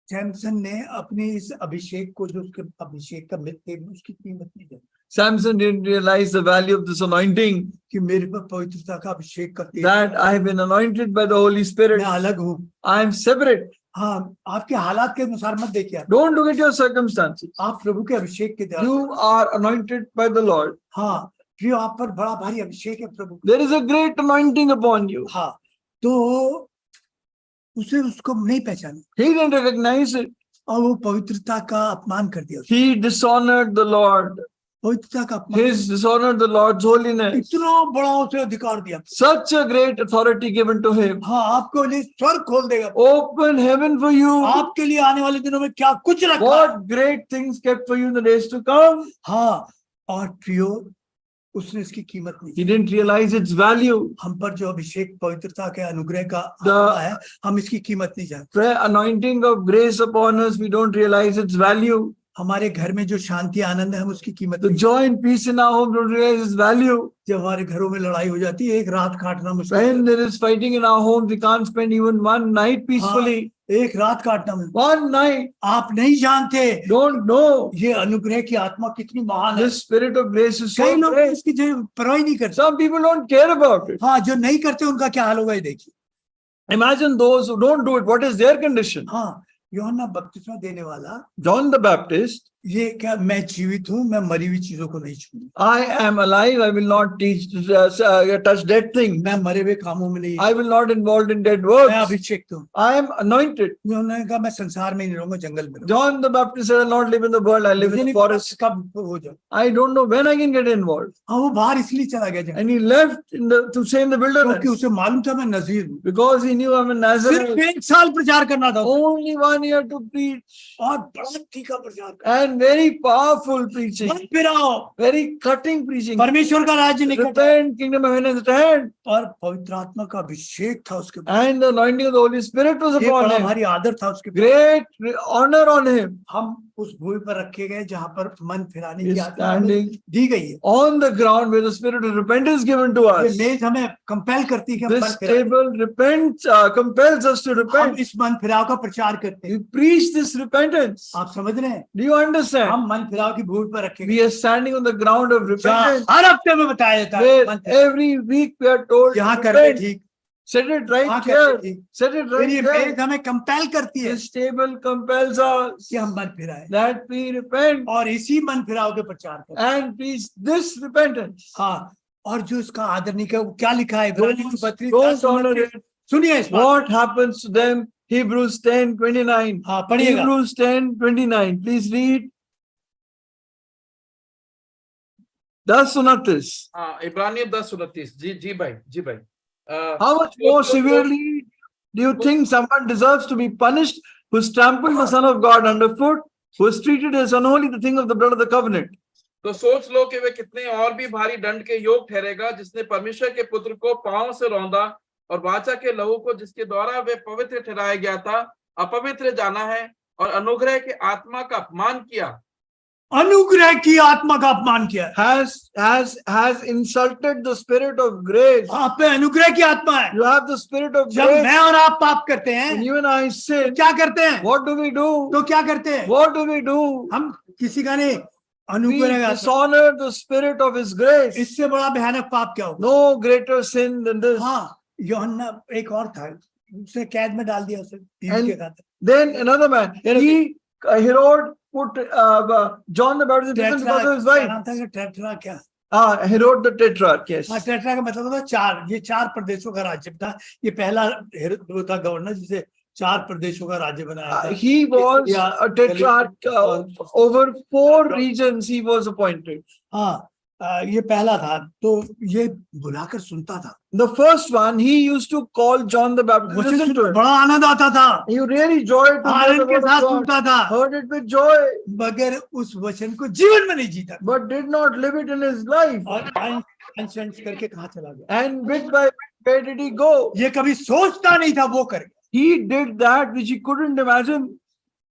सैमसन ने अपने इस अभिषेक को, जो उसके अभिषेक का मित्र थे, उसकी कीमत नहीं जानी Samson didn't realize the value of this anointing, कि मेरे पर पवित्रता का अभिषेक का तेल that I have been anointed by the Holy Spirit. मैं अलग हूँ। I am separate. हाँ, आपके हालात के अनुसार मत देखिए आप। Don't look at your circumstances. आप प्रभु के अभिषेक के द्वारा, You are anointed by the Lord. हाँ प्रियो, आप पर बड़ा भारी अभिषेक है प्रभु। There is a great anointing upon you. हाँ, तो उसे उसको नहीं पहचाना He didn't recognize it. और वो पवित्रता का अपमान कर दिया। He dishonored the Lord. पवित्रता का अपमान, He dishonored the Lord's holiness. इतना बड़ा उसे अधिकार दिया। Such a great authority given to him. हाँ, आपको लिए स्वर्ग खोल देगा। Open heaven for you. आपके लिए आने वाले दिनों में क्या कुछ रखा है। What great things kept for you in the days to come. हाँ, और प्रियो उसने इसकी कीमत नहीं He की। didn't realize its value. हम पर जो अभिषेक पवित्रता के अनुग्रह का The- आत्मा है, हम इसकी कीमत नहीं जानते। The anointing of grace upon us, we don't realize its value. हमारे घर में जो शांति आनंद है, हम उसकी कीमत The नहीं। joy and peace in our home, don't realize its value. जब हमारे घरों में लड़ाई हो जाती है, एक रात काटना मुश्किल When है। there is fighting in our home, we can't spend even one night peacefully. एक रात काटना मुश्किल। One night. आप नहीं जानते Don't know. ये अनुग्रह की आत्मा कितनी महान है। This spirit of grace is कई so लोग great. इसकी जो परवाह ही नहीं करते। Some people don't care about it. हाँ, जो नहीं करते उनका क्या हाल होगा ये देखिए। Imagine those who don't do it. What is their condition? हाँ, यूहन्ना बपतिस्मा देने वाला, John the Baptist, ये क्या, मैं जीवित हूँ, मैं मरी हुई चीजों को नहीं छूऊंगा, I am alive. I will not touch dead things. मैं मरे हुए कामों में नहीं, I will not involved in dead मैं works. अभिषेक हूँ। I am anointed. उन्होंने कहा मैं संसार में नहीं रहूंगा, जंगल में रहूंगा। John the Baptist said, I will not live in the world. I live मुझे in the नहीं पता forest. कब हो जाए। I don't know when I can get involved. हाँ, वो बाहर इसलिए चला गया जंगल, And he left to stay in the क्योंकि wilderness उसे मालूम था मैं नजीर हूँ। because he knew I'm a सिर्फ Nazareth. 1 साल प्रचार करना था Only 1 year to preach, और बड़ा तीखा प्रचार करना। and very powerful preaching, मत फिराओ, very cutting preaching. परमेश्वर का राज्य निकट है। Repent, kingdom of heaven is at hand. और पवित्र आत्मा का अभिषेक था उसके ऊपर। And the anointing of the Holy Spirit was ये upon बड़ा him. भारी आदर था उसके ऊपर। Great honor on him. हम उस भूमि पर रखे गए जहाँ पर मन फिराने He की is आत्मा हमें standing दी गई है। on the ground where the spirit of repentance is given to ये us. मेज हमें कंपेल करती है कि हम मन This फिराएं। table compels us to हम repent. इस मन फिराव का प्रचार करते हैं। We preach this repentance. आप समझ रहे हैं? Do you understand? हम मन फिराव की भूमि पर रखे गए, We are standing on the ground of जहाँ repentance. हर हफ्ते में बताया जाता है Where मन फिराओ। every week we are told, यहाँ to करके repent. ठीक, Set it वहाँ right करके here. ठीक। Set it फिर right ये there. मेज हमें कंपेल करती है This table compels us कि हम मन फिराएं that we repent और इसी मन फिराव के प्रचार करें। and preach this repentance. हाँ, और जो इसका आदर नहीं किया, वो क्या लिखा है इब्रानियों की पत्री Don't 10 honor में? it. सुनिए इस बात। What happens to them? Hebrews 10:29. हाँ, पढ़िएगा। Hebrews 10:29. Please read. 10:29. हाँ, इब्रानियों 10:29। जी भाई, जी भाई। How much more severely do you think someone deserves to be punished who trampled the Son of God underfoot, who has treated as unholy the thing of the blood of the covenant? तो सोच लो कि वे कितने और भी भारी दंड के योग ठहरेगा जिसने परमेश्वर के पुत्र को पांव से रौंदा और वाचा के लहू को जिसके द्वारा वे पवित्र ठहराया गया था अपवित्र जाना है और अनुग्रह के आत्मा का अपमान किया। अनुग्रह की आत्मा का अपमान किया। Has insulted the spirit of grace. आप पे अनुग्रह की आत्मा है। You have the spirit of जब grace. मैं और आप पाप करते हैं When you and I sin, क्या करते हैं? what do we do? तो क्या करते हैं? What do we do? हम किसी का नहीं, We अनुग्रह का आत्मा। dishonor the spirit of his grace. इससे बड़ा भयानक पाप क्या होगा? No greater sin than this. हाँ, यूहन्ना एक और था, उसे कैद में डाल दिया उसे बीवी And के खातिर। Then another man, Herod put John the Baptist in prison because of his क्या wife. नाम था? टेट्रा क्या? Herod the Tetrarch, yes. हाँ, टेट्रा का मतलब था चार। ये चार प्रदेशों का राज्य था। ये पहला वो था गवर्नर जिसे चार प्रदेशों का राज्य बनाया था। He was Yeah, a tetrarch over 4 regions he was appointed. हाँ, ये पहला था। तो ये बुलाकर सुनता था। The first one, he used to call John the Baptist. Listen to it. बड़ा आनंद आता था। He really joyed to hear Anand the के word साथ of God. सुनता था, Heard it with joy, मगर उस वचन को जीवन में नहीं जीता। but did not live it in his life. और अंश करके कहाँ चला गया? And bit by bit, where did he go? ये कभी सोचता नहीं था, वो कर गया। He did that which he couldn't imagine.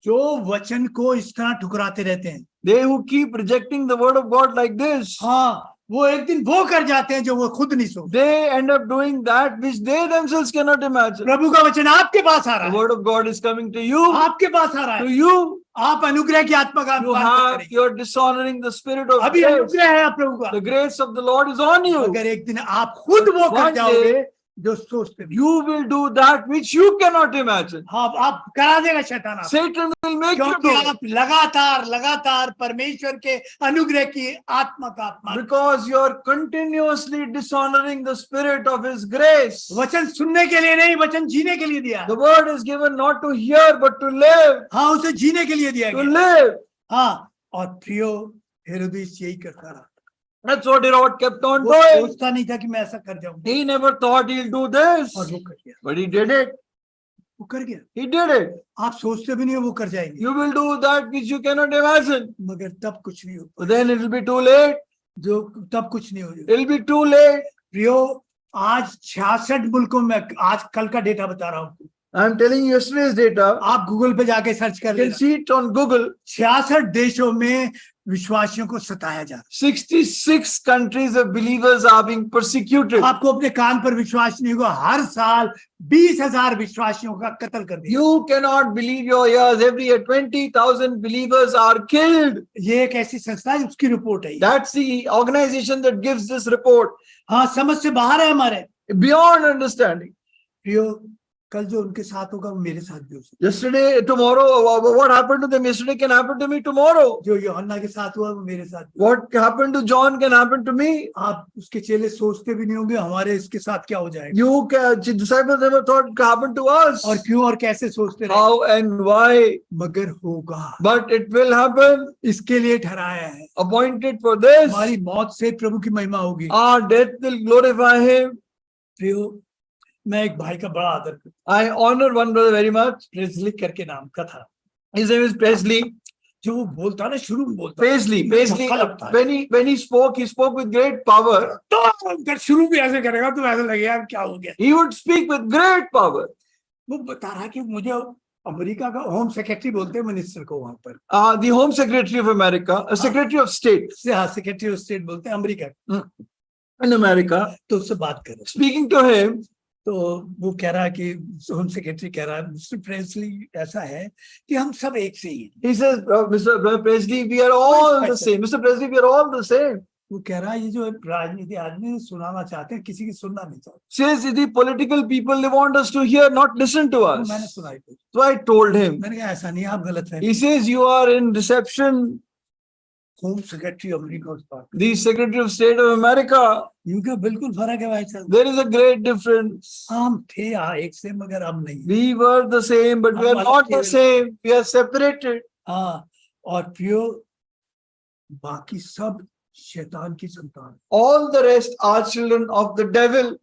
जो वचन को इस तरह ठुकराते रहते हैं, They who keep rejecting the word of God like this, हाँ, वो एक दिन वो कर जाते हैं जो वो खुद नहीं सोचते। they end up doing that which they themselves cannot imagine. प्रभु का वचन आपके पास आ रहा The है, word of God is coming to you. आपके पास आ रहा To है। you, आप अनुग्रह की आत्मा का you अपमान मत have, करें। you're dishonoring the spirit of अभी grace. अनुग्रह है आप प्रभु का, The grace of the Lord is on you. अगर एक दिन आप खुद वो कर One जाओगे जो सोचते नहीं। You will do that which you cannot imagine. हाँ, आप करा देगा शैतान आपको। Satan will make you क्योंकि do it आप लगातार परमेश्वर के अनुग्रह की आत्मा का अपमान। because you're continuously dishonoring the spirit of his grace. वचन सुनने के लिए नहीं, वचन जीने के लिए दिया। The word is given not to hear but to live. हाँ, उसे जीने के लिए दिया To गया। live. हाँ, और प्रियो हेरोदेस यही करता रहा। That's what Herod kept on वो doing. सोचता नहीं था कि मैं ऐसा कर जाऊंगा, He never thought he'll do this, और वो कर गया। but he did it. वो कर गया। He did it. आप सोचते भी नहीं हो वो कर जाएंगे, You will do that which you cannot imagine. मगर तब कुछ नहीं हो, But then it will be too late. जो तब कुछ नहीं हो। It will be too late. प्रियो, आज 66 मुल्कों में, आज कल का डेटा बता रहा हूँ, I'm telling you yesterday's data. आप गूगल पे जाके सर्च कर You can लेना। see it on Google. 66 देशों में विश्वासियों को सताया जा रहा 66 countries of believers are being persecuted. है। आपको अपने कान पर विश्वास नहीं होगा, हर साल 20,000 विश्वासियों का कत्ल कर दिया। You cannot believe your ears. Every year, 20,000 believers are killed. ये एक ऐसी संस्था है, उसकी रिपोर्ट है। That's the organization that gives this report. हाँ, समझ से बाहर है हमारे। Beyond understanding. प्रियो, कल जो उनके साथ होगा वो मेरे साथ भी हो सकता Yesterday, tomorrow, what happened to them yesterday can happen to me tomorrow. है। जो यूहन्ना के साथ हुआ वो मेरे साथ भी। What happened to John can happen to me. आप उसके चेले सोचते भी नहीं होंगे हमारे इसके साथ क्या हो जाएगा, You can, disciples never thought it could happen to us. और क्यों और कैसे सोचते रहे, How and why. मगर होगा। But it will happen. इसके लिए ठहराया है। Appointed for this. हमारी मौत से प्रभु की महिमा होगी। Our death will glorify him. प्रियो, मैं एक भाई का बड़ा आदर करता हूं, I honor one brother very much. Presley करके नाम का था। His name is Presley. जो वो बोलता ना, शुरू में बोलता Presley. धक्का लगता है। When he spoke with great power. तो अगर शुरू भी ऐसे करेगा तो ऐसा लगेगा यार क्या हो गया। He would speak with great power. वो बता रहा कि मुझे अमेरिका का होम सेक्रेटरी बोलते हैं मिनिस्टर को वहां पर, The Home Secretary of America, a Secretary of State secretary of state बोलते हैं अमेरिका, in America, तो उससे बात करो। speaking to him, तो वो कह रहा कि होम सेक्रेटरी कह रहा है, मिस्टर प्रेस्ली ऐसा है कि हम सब एक से ही हैं। he says, Mr. Presley, we are all the same. Mr. Presley, we are all the same. वो कह रहा है ये जो राजनीति आदमी सुनाना चाहते हैं, किसी की सुनना नहीं चाहते। Says the political people, they want us to hear, not listen to us. मैंने सुनाई थी, So I told him. मैंने कहा ऐसा नहीं, आप गलत है। He says, you are in deception. Home secretary America उस बात, The Secretary of State of America. यूं क्या बिल्कुल फर्क है भाई साहब। There is a great difference. हम थे एक से, मगर अब नहीं। We were the same, but we are not the same. We are separated. हाँ, और प्रियो, बाकी सब शैतान की संतान। All the rest are children of the devil.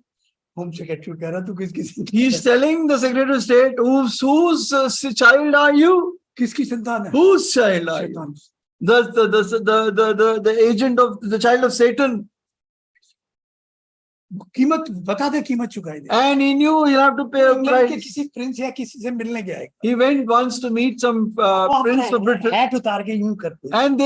Home secretary कह रहा तू किसकी He is telling the Secretary of State, whose child are you? किसकी संतान है? Whose child are you? शैतान। The agent of the child of Satan. कीमत बता दे, कीमत चुकाई दे। And he knew he'll have to pay a England के price. किसी प्रिंस या किसी से मिलने गया है, He went once to meet some prince of Britain, hat उतार के यूं करते, and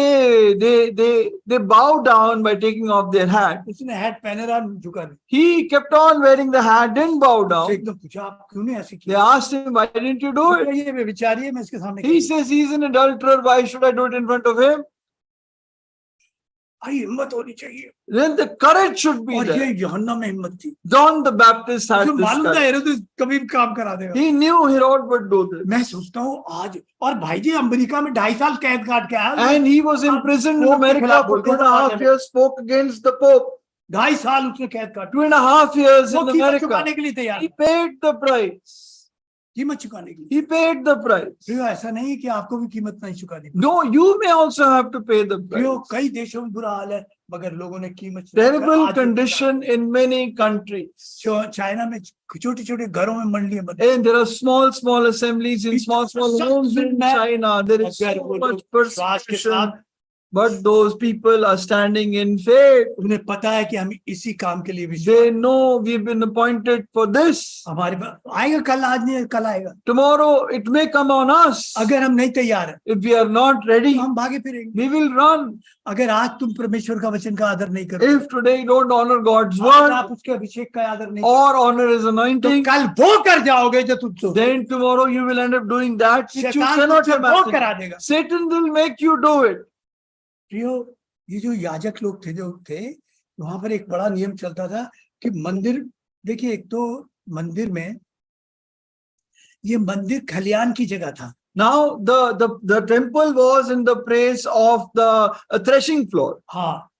they bowed down by taking off their hat. उसने हैट पहने रहा, झुका नहीं। He kept on wearing the hat, didn't bow उससे down. एकदम पूछा आप क्यों नहीं ऐसे They किया? asked him, why didn't you do it? ये बेचारी है, मैं इसके सामने He says he's an adulterer. Why should I do it in front of him? भाई हिम्मत होनी चाहिए, Then the courage should be और ये there. यूहन्ना में हिम्मत थी। John the Baptist had जो this मालूम था courage. हेरोदेस कभी भी काम करा देगा। He knew Herod would do this. मैं सोचता हूँ आज, और भाई जी अमेरिका में 2.5 साल कैद काट के आया, And he was imprisoned in Pope के America खिलाफ for बोलते 2.5 थे, years, spoke against the Pope. 2.5 साल उसने कैद काटा। 2.5 years वो in कीमत America. चुकाने के लिए तैयार, He paid the price. कीमत चुकाने के लिए। He paid the price. प्रियो ऐसा नहीं कि आपको भी कीमत नहीं चुकानी। No, you may also have to pay the प्रियो price. कई देशों में बुरा हाल है, मगर लोगों ने कीमत चुकाकर Terrible आज condition in many countries. China में छोटे छोटे घरों में मंडियां बनी, And there are small assemblies in small homes in China. There is अगर so वो much लोग विश्वास के persecution. साथ, But those people are standing in faith. उन्हें पता है कि हम इसी काम के लिए विश्वास, They know we've been appointed for this. हमारे पास आएगा कल, आज नहीं कल आएगा। Tomorrow it may come on us. अगर हम नहीं तैयार है If we are not ready, तो हम भागे फिरेंगे। we will run. अगर आज तुम परमेश्वर का वचन का आदर नहीं करो, If today you don't honor God's आज word आप उसके अभिषेक का आदर नहीं or honor His करो, तो anointing, कल वो कर जाओगे जो तुम सोचो। then tomorrow you will end up doing that which you शैतान cannot तुमसे वो करा imagine. देगा। Satan will make you do it. प्रियो ये जो याजक लोग थे जो थे, वहां पर एक बड़ा नियम चलता था कि मंदिर, देखिए एक तो मंदिर में, ये मंदिर खलियान की जगह था। Now the temple was in the place of the threshing floor. हाँ,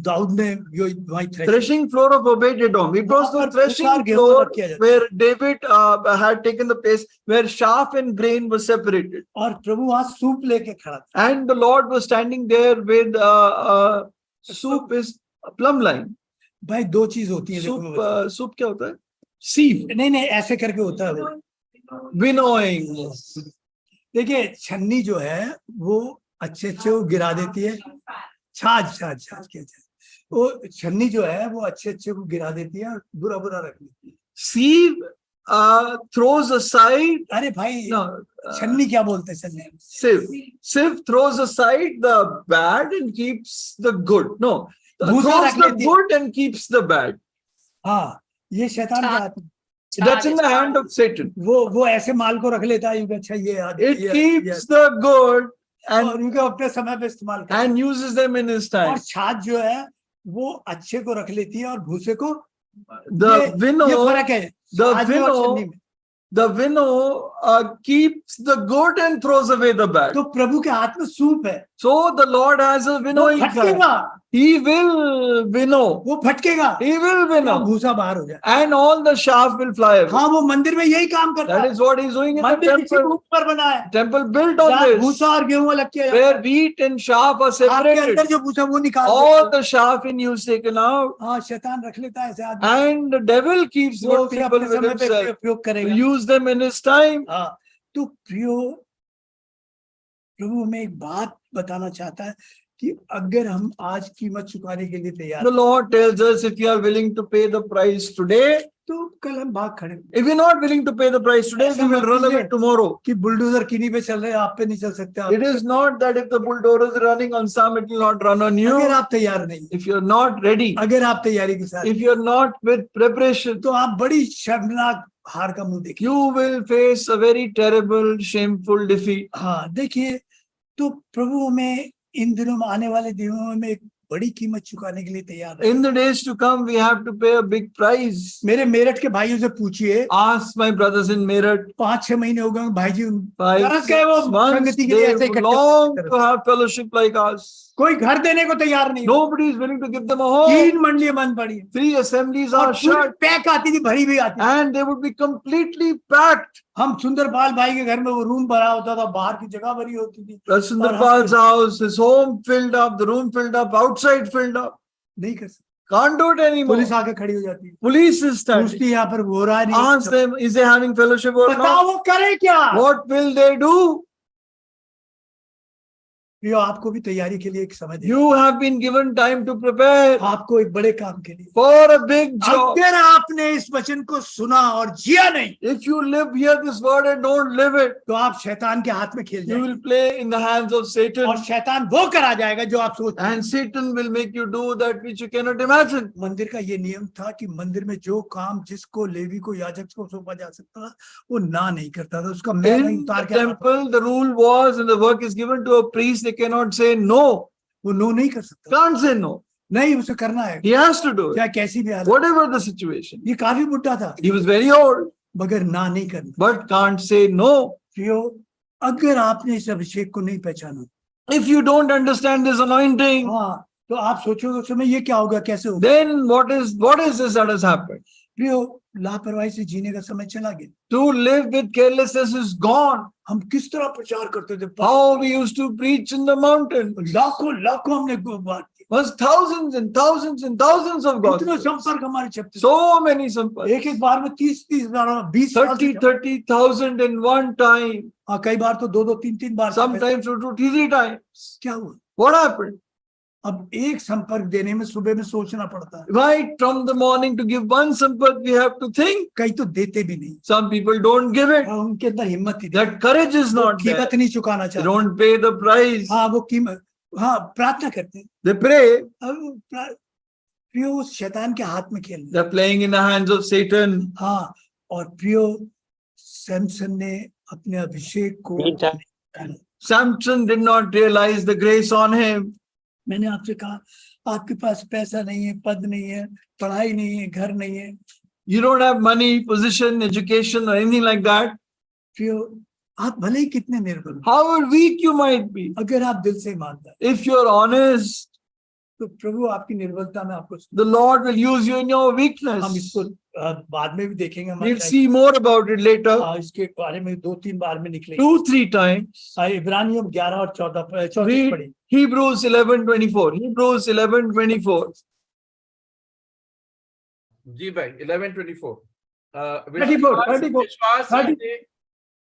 दाऊद ने जो वही Threshing floor of Obed-Edom. It was the वहाँ पर threshing भूसा और गेहूं floor अलग किया जाता। where David had taken the place where chaff and grain were separated. और प्रभु वहां सूप लेके खड़ा था। And the Lord was standing there with soup is a plumb line. भाई दो चीज होती है, देखो मैं बताता हूँ। Soup क्या होता है? Sieve. नहीं ऐसे करके होता है वो। Winnowing. देखिए छन्नी जो है वो अच्छे वो गिरा देती है, छाछ क्या वो छन्नी जो है वो अच्छे को गिरा देती है और बुरा रख देती है। Sieve throws aside. अरे भाई No. छन्नी क्या बोलते हैं? छन्नी Sieve throws aside the bad and keeps the good. No. भूसा Throws रख the लेती है। good and keeps the bad. हाँ, ये शैतान का हाथ है। That's in the hand of Satan. वो ऐसे माल को रख लेता है, अच्छा It keeps the good और and उनका अपने समय पे इस्तेमाल करता है। and uses them in his time. और छाछ जो है वो अच्छे को रख लेती है और भूसे को, The ये winnow, फर्क है the छाछ में और winnow, छन्नी में। the winnow keeps the good and throws away the bad. तो प्रभु के हाथ में सूप है, So the Lord has a वो winnowing fan. फटकेगा, He will winnow. वो फटकेगा, He will तो winnow. भूसा बाहर हो जाए। And all the chaff will fly away. हाँ, वो मंदिर में यही काम करता That है। is what he's doing in the मंदिर किसी के temple. ऊपर बना है, Temple built on जहाँ this, भूसा और गेहूं अलग किया जाता where है। wheat and chaff are आपके अंदर separated. जो भूसा वो निकाल All देता है। the chaff in you is taken out. हाँ, शैतान रख लेता है ऐसे आदमी, And the devil keeps वो good उसे people अपने with समय पे himself. उपयोग करेगा। Use them in his time. हाँ, तो प्रभु हमें एक बात बताना चाहता है कि अगर हम आज कीमत चुकाने के लिए तैयार The Lord tells us if you are willing to pay the price today, तो कल हम भाग खड़े if you're not willing to pay the price today, we will run away tomorrow. कि बुलडोजर किन्हीं पे चल रहे हैं, आप पे नहीं चल सकते। आप It is not that if the bulldozer is running on some, it will not run on अगर you. आप तैयार नहीं, If you're not ready, अगर आप तैयारी के साथ, if you're not with preparation, तो आप बड़ी शर्मनाक हार का मुंह देखिए। you will face a very terrible, shameful defeat. हाँ, देखिए, तो प्रभु हमें इन दिनों में, आने वाले दिनों में एक बड़ी कीमत चुकाने के लिए तैयार है। In the days to come, we have to pay a big price. मेरे मेरठ के भाइयों से पूछिए, Ask my brothers in Meerut, 5-6 महीने हो गए भाई जी, 5, तरस गए वो 6 months, संगति के लिए ऐसे they इकट्ठे long करते to have fellowship like us. कोई घर देने को तैयार नहीं। Nobody is willing to give them a home. 3 मंडियां बंद पड़ी, 3 assemblies और are पूरी shut पैक आती थी, भरी भी आती थी। and they would be completely packed. हम सुंदरपाल भाई के घर में वो रूम भरा होता था, बाहर की जगह भरी होती थी। Sundarpal's house, his home filled up, the room filled up, outside filled up. नहीं कर सकते, Can't do it anymore. Police आके खड़ी हो जाती है, Police is standing. पूछती है यहाँ पर हो रहा है नहीं, Ask them, is they having fellowship or बताओ not? वो करे क्या? What will they do? ये आपको भी तैयारी के लिए एक समय दे, You have been given time to prepare आपको एक बड़े काम के लिए। for a big job. अगर आपने इस वचन को सुना और जिया नहीं, If you hear this word and don't live it, तो आप शैतान के हाथ में खेल you जाएंगे, will play in the hands of Satan. और शैतान वो करा जाएगा जो आप सोचते हैं। And Satan will make you do that which you cannot imagine. मंदिर का ये नियम था कि मंदिर में जो काम जिसको लेवी को याजक को सौंपा जा सकता था वो ना नहीं करता था, उसका मैं नहीं In the उतार के temple, the rule was, and the work is given to a priest, they cannot say no. वो नो नहीं कर सकता, Can't say no. नहीं उसे करना है, He has to do it. चाहे कैसी भी हालत। Whatever the situation. ये काफी बुढ़ा था He was very old, मगर ना नहीं करना। but can't say no. प्रियो, अगर आपने इस अभिषेक को नहीं पहचाना, If you don't understand this anointing, हाँ, तो आप सोचोगे उस समय ये क्या होगा, कैसे होगा। then what is this that has happened? प्रियो, लापरवाही से जीने का समय चला गया। To live with carelessness is gone. हम किस तरह प्रचार करते थे, How we used to preach in the mountain. लाखों लाखों हमने बात की, Was thousands and thousands and thousands of इतने gospels. संपर्क हमारे छपते थे। So many samples. एक एक बार में 30,000 20,000 30,000 in one time. हाँ, कई बार तो 2 3 बार। Sometimes 2 3 times. क्या हुआ? What happened? अब एक संपर्क देने में सुबह में सोचना पड़ता है, Right from the morning to give one sampat, we have to think. कई तो देते भी नहीं, Some people don't give it. हाँ, उनके अंदर हिम्मत ही नहीं, That courage is not there. कीमत नहीं चुकाना They चाहते, don't pay the price. हाँ वो कीमत, हाँ प्रार्थना करते हैं, They pray. अब प्रियो उस शैतान के हाथ में खेलना। They're playing in the hands of Satan. हाँ, और प्रियो सैमसन ने अपने अभिषेक को, Samson did not realize the grace on him. मैंने आपसे कहा आपके पास पैसा नहीं है, पद नहीं है, पढ़ाई नहीं है, घर नहीं है, You don't have money, position, education, or anything like that. प्रियो आप भले ही कितने निर्बल हो, However weak you might be, अगर आप दिल से ईमानदार, if you're honest, तो प्रभु आपकी निर्बलता में आपको, the Lord will use you in your हम weakness. इसको बाद में भी देखेंगे, We'll हमारे see more about it later. इसके बारे में 2 3 बार में निकले। 2 3 times. इब्रानियों 11 और 14 Read पढ़ी। Hebrews 11:24. Hebrews 11:24. जी भाई 11:24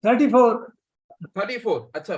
34 34 अच्छा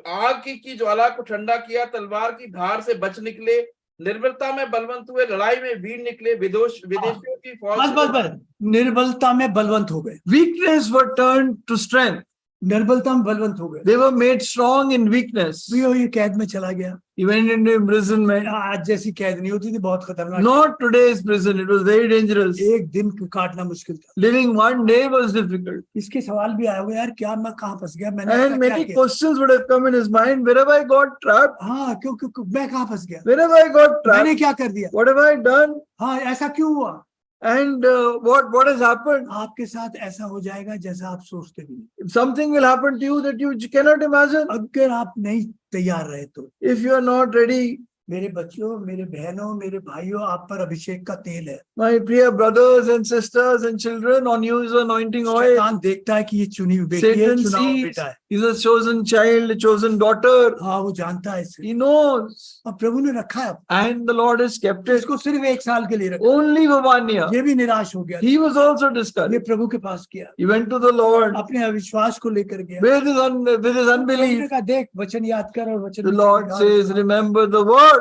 आग की ज्वाला को ठंडा किया, तलवार की धार से बच निकले, निर्बलता में बलवंत हुए, लड़ाई में वीर निकले, विदेशियों की फौज बस निर्बलता में बलवंत हो गए, Weakness were turned to strength. निर्बलता में बलवंत हो गए। They were made strong in weakness. प्रियो ये कैद में चला गया, He went into imprisonment. आज जैसी कैद नहीं होती थी, बहुत खतरनाक, Not today's prison. It was very dangerous. एक दिन काटना मुश्किल था। Living one day was difficult. इसके सवाल भी आए हुए, यार क्या मैं कहाँ फंस गया, मैंने And क्या many किया? questions would have come in his mind. Where have I got trapped? हाँ, क्यों मैं कहाँ फंस गया, Where have I got trapped? मैंने क्या कर दिया, What have I done? हाँ ऐसा क्यों हुआ? And what has happened? आपके साथ ऐसा हो जाएगा जैसा आप सोचते भी नहीं। Something will happen to you that you cannot imagine. अगर आप नहीं तैयार रहे तो, If you are not ready, मेरे बच्चों, मेरे बहनों, मेरे भाइयों, आप पर अभिषेक का तेल है। my dear brothers and sisters and children, on you is anointing oil. शैतान देखता है कि ये चुनी हुई बेटी है, Satan चुना हुआ sees बेटा है, he's a chosen child, a chosen daughter. हाँ वो जानता है इसे, He knows. और प्रभु ने रखा है, And the Lord has kept it इसको सिर्फ 1 साल के लिए रखा, only for 1 year. ये भी निराश हो गया, He was also ये discouraged. प्रभु के पास किया, He went to the Lord अपने अविश्वास को लेकर गया, with his प्रभु ने unbelief. कहा देख वचन याद कर और वचन The में Lord याद says, कर, remember the word.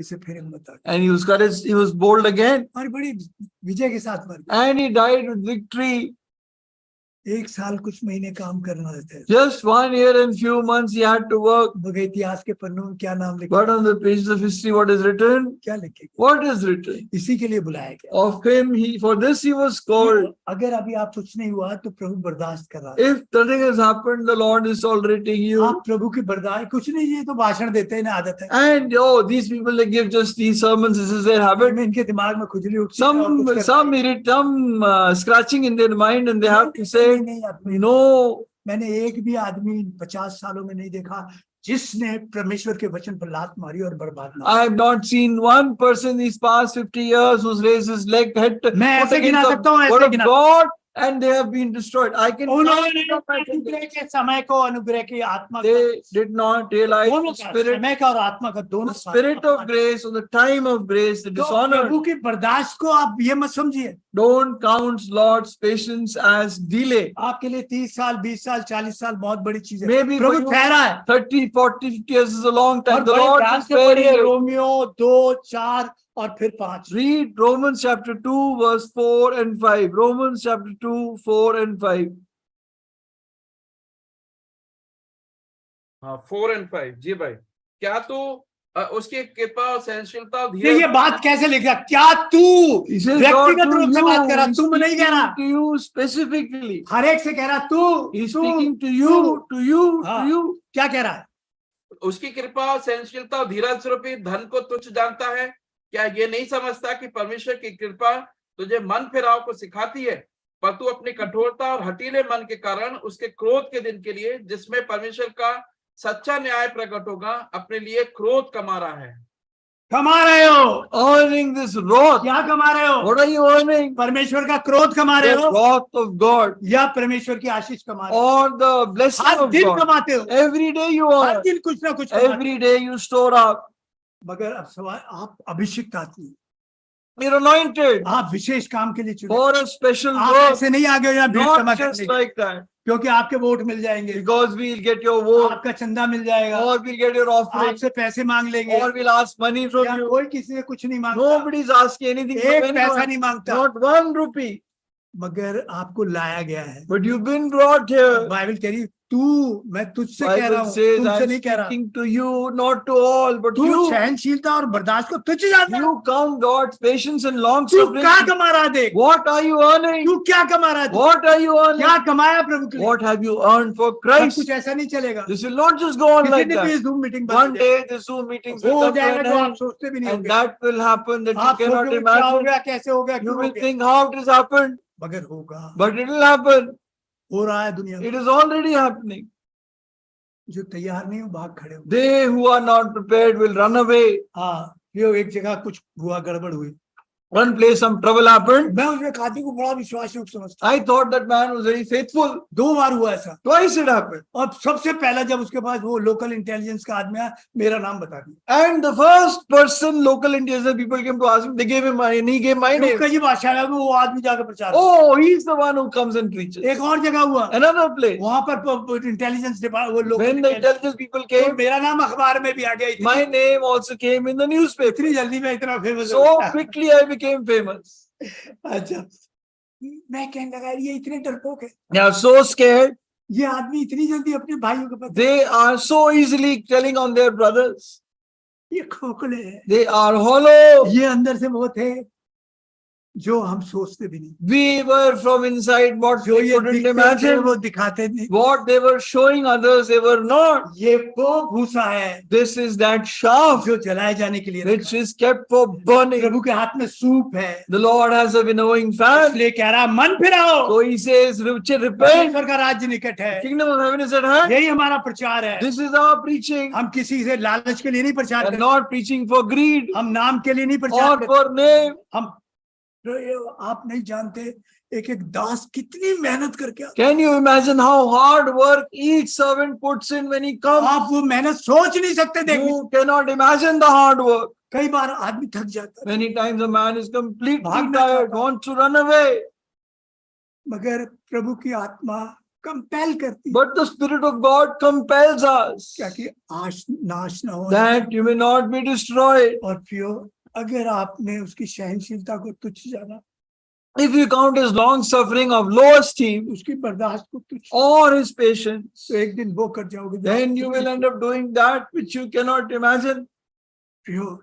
इसे फिर हिम्मत आ गई, And he was courage, he was bold again. और बड़ी विजय के साथ मर गया। And he died with victory. 1 साल कुछ महीने काम करना रहता है, Just 1 year and few months he had to work. मगर इतिहास के पन्नों में क्या नाम लिखा, But on the pages of history, what is written? क्या लिखेगा, What is written? इसी के लिए बुलाया गया। Of him, for this he was called. अगर अभी आप कुछ नहीं हुआ तो प्रभु बर्दाश्त कर रहा है, If nothing has happened, the Lord is tolerating you. आप प्रभु की बर्दाश्त, कुछ नहीं, ये तो भाषण देते हैं ना, आदत है, And these people, they give just these sermons. This is their habit. में इनके दिमाग में खुजली उठती है और कुछ Some करते scratching in their mind, and they have to हैं। say, नहीं, नहीं, no. मैंने एक भी आदमी 50 सालों में नहीं देखा जिसने परमेश्वर के वचन पर लात मारी और बर्बाद ना। I have not seen one person these past 50 years who's raised his leg head मैं foot ऐसे गिना against सकता हूँ, the ऐसे word of गिना, God and they have been destroyed. I can उन्होंने count on my fingers. अनुग्रह के समय को अनुग्रह की आत्मा का They did not realize दोनों the का spirit, समय का और आत्मा का दोनों the spirit of grace or the time of grace, the तो dishonor. प्रभु की बर्दाश्त को आप ये मत समझिए Don't count Lord's patience as delay. आपके लिए 30 साल 20 साल 40 साल बहुत बड़ी चीज है Maybe for प्रभु you, ठहरा है 30, 40, 50 years is a long और time. The बड़े Lord ध्यान is से very पढ़िए good. रोमियो 2 4 और फिर 5 Read Romans chapter 2, verse 4 and 5. Romans chapter 2, 4 and 5. हाँ 4 और 5 जी भाई। क्या तू उसकी कृपा और सहनशीलता और ये बात कैसे लिखा क्या तू He says, God व्यक्तिगत to रूप से बात कर रहा you, तुम नहीं कह रहा to you specifically. हर एक से कह रहा तू He's तू, speaking to you, to you, हाँ। to you. क्या कह रहा है उसकी कृपा और सहनशीलता और धीरज रूपी धन को तुच्छ जानता है? क्या ये नहीं समझता कि परमेश्वर की कृपा तुझे मन फिराव को सिखाती है, पर तू अपनी कठोरता और हठीले मन के कारण उसके क्रोध के दिन के लिए, जिसमें परमेश्वर का सच्चा न्याय प्रकट होगा, अपने लिए क्रोध कमा रहा है। कमा रहे हो Earning this wrath. क्या कमा रहे हो What are you earning? परमेश्वर का क्रोध कमा रहे The हो wrath of God या परमेश्वर की आशीष कमा रहे हो or the blessing her of दिन God. कमाते हो Every day you her earn. दिन कुछ ना कुछ कमाते Every day you store up. हो मगर अब सवाल आप अभिषिक्त आदमी You're anointed आप विशेष काम के लिए चुने for a special आप work. ऐसे नहीं आगे हो यहाँ भीड़ जमा Not just करने like that. क्योंकि आपके वोट मिल जाएंगे Because we'll get your vote आपका चंदा मिल जाएगा or we'll get your offering आपसे पैसे मांग लेंगे or we'll ask money from या you. कोई किसी से कुछ नहीं मांगता Nobody's asking anything from एक पैसा anyone. नहीं मांगता Not 1 rupee. मगर आपको लाया गया है But you've been brought here. Bible कह रही तू मैं तुझसे कह रहा Bible हूँ says, तुमसे I'm नहीं कह रहा speaking to you, not to all, but तू you. सहनशीलता और बर्दाश्त को तुझ जानता है You count God's patience and long तू suffering. क्या कमा रहा है देख What are you earning? तू क्या कमा रहा है देख? What are you earning? क्या कमाया प्रभु के लिए What have you earned for सब Christ? कुछ ऐसा नहीं चलेगा This will not just go on किसी like दिन भी that. इस Zoom meeting One day the Zoom meetings वो will हो come to जाएगा an जो आप end, सोचते भी नहीं and होंगे that will happen that आप you cannot सोचोगे क्या हो imagine. गया कैसे हो गया You क्यों हो will गया think how it has happened, मगर होगा but it will happen. हो रहा है दुनिया It में is already happening. जो तैयार नहीं हो भाग खड़े हो They who are not prepared will run away. हाँ ये एक जगह कुछ हुआ गड़बड़ हुई One place some trouble happened. मैं उस आदमी को बड़ा विश्वास योग समझता I thought that man was very faithful. 2 बार हुआ ऐसा Twice it happened. और सबसे पहला जब उसके पास वो लोकल इंटेलिजेंस का आदमी आया मेरा नाम बता दिया And the first person, local intelligence people came to ask him, they gave him money and he gave my name. कई भाषा में वो आदमी जाकर प्रचार Oh, he's the one who comes and preaches. एक और जगह हुआ Another place. वहां पर इंटेलिजेंस डिपार्टमेंट वो लोग When the intelligence people तो came, मेरा नाम अखबार में भी आ गया my name also came in the newspaper. इतनी जल्दी में इतना famous So quickly I became famous. अच्छा मैं कहने लगा ये इतने डरपोक है They are so scared. ये आदमी इतनी जल्दी अपने भाइयों के पास They are so easily telling on their brothers. ये खोखले हैं They are hollow. ये अंदर से वो थे जो हम सोचते भी नहीं We were from inside what जो we ये couldn't दिखते थे, imagine. वो दिखाते नहीं What they were showing others, they were not. ये वो भूसा है This is that shaft जो जलाए जाने के लिए which रखा है। is kept for burning. प्रभु के हाथ में सूप है The Lord has a winnowing fan. इसलिए कह रहा मन फिराओ So he says, repent. परमेश्वर का राज्य निकट है Kingdom of heaven is at hand. यही हमारा प्रचार है This is our preaching. हम किसी से लालच के लिए नहीं प्रचार And करते not preaching for greed हम नाम के लिए नहीं प्रचार or करते for name. हम तो ये आप नहीं जानते एक एक दास कितनी मेहनत करके आता Can you imagine how hard work each servant puts in when he है। comes? आप वो मेहनत सोच नहीं सकते देखने You cannot imagine the hard work. कई बार आदमी थक जाता है Many times a man is completely भागना tired, चाहता है। wants to run away. मगर प्रभु की आत्मा कंपेल करती है But the Spirit of God compels us क्या कि आश नाश न हो that you may not be destroyed. और फिर अगर आपने उसकी सहनशीलता को तुच्छ जाना If you count his long suffering of low esteem उसकी बर्दाश्त को तुच्छ or his patience, तो एक दिन वो कर जाओगे then you will end up doing that which you cannot imagine. Pure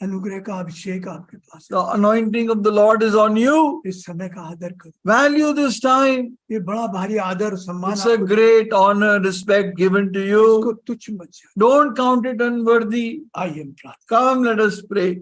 अनुग्रह का अभिषेक आपके पास है The anointing of the Lord is on you. इस समय का आदर करो Value this time. ये बड़ा भारी आदर और सम्मान It's a आपको great honor, respect given to इसको you. तुच्छ मत जाओ Don't count it unworthy. आइए हम प्रार्थना Come, let us pray.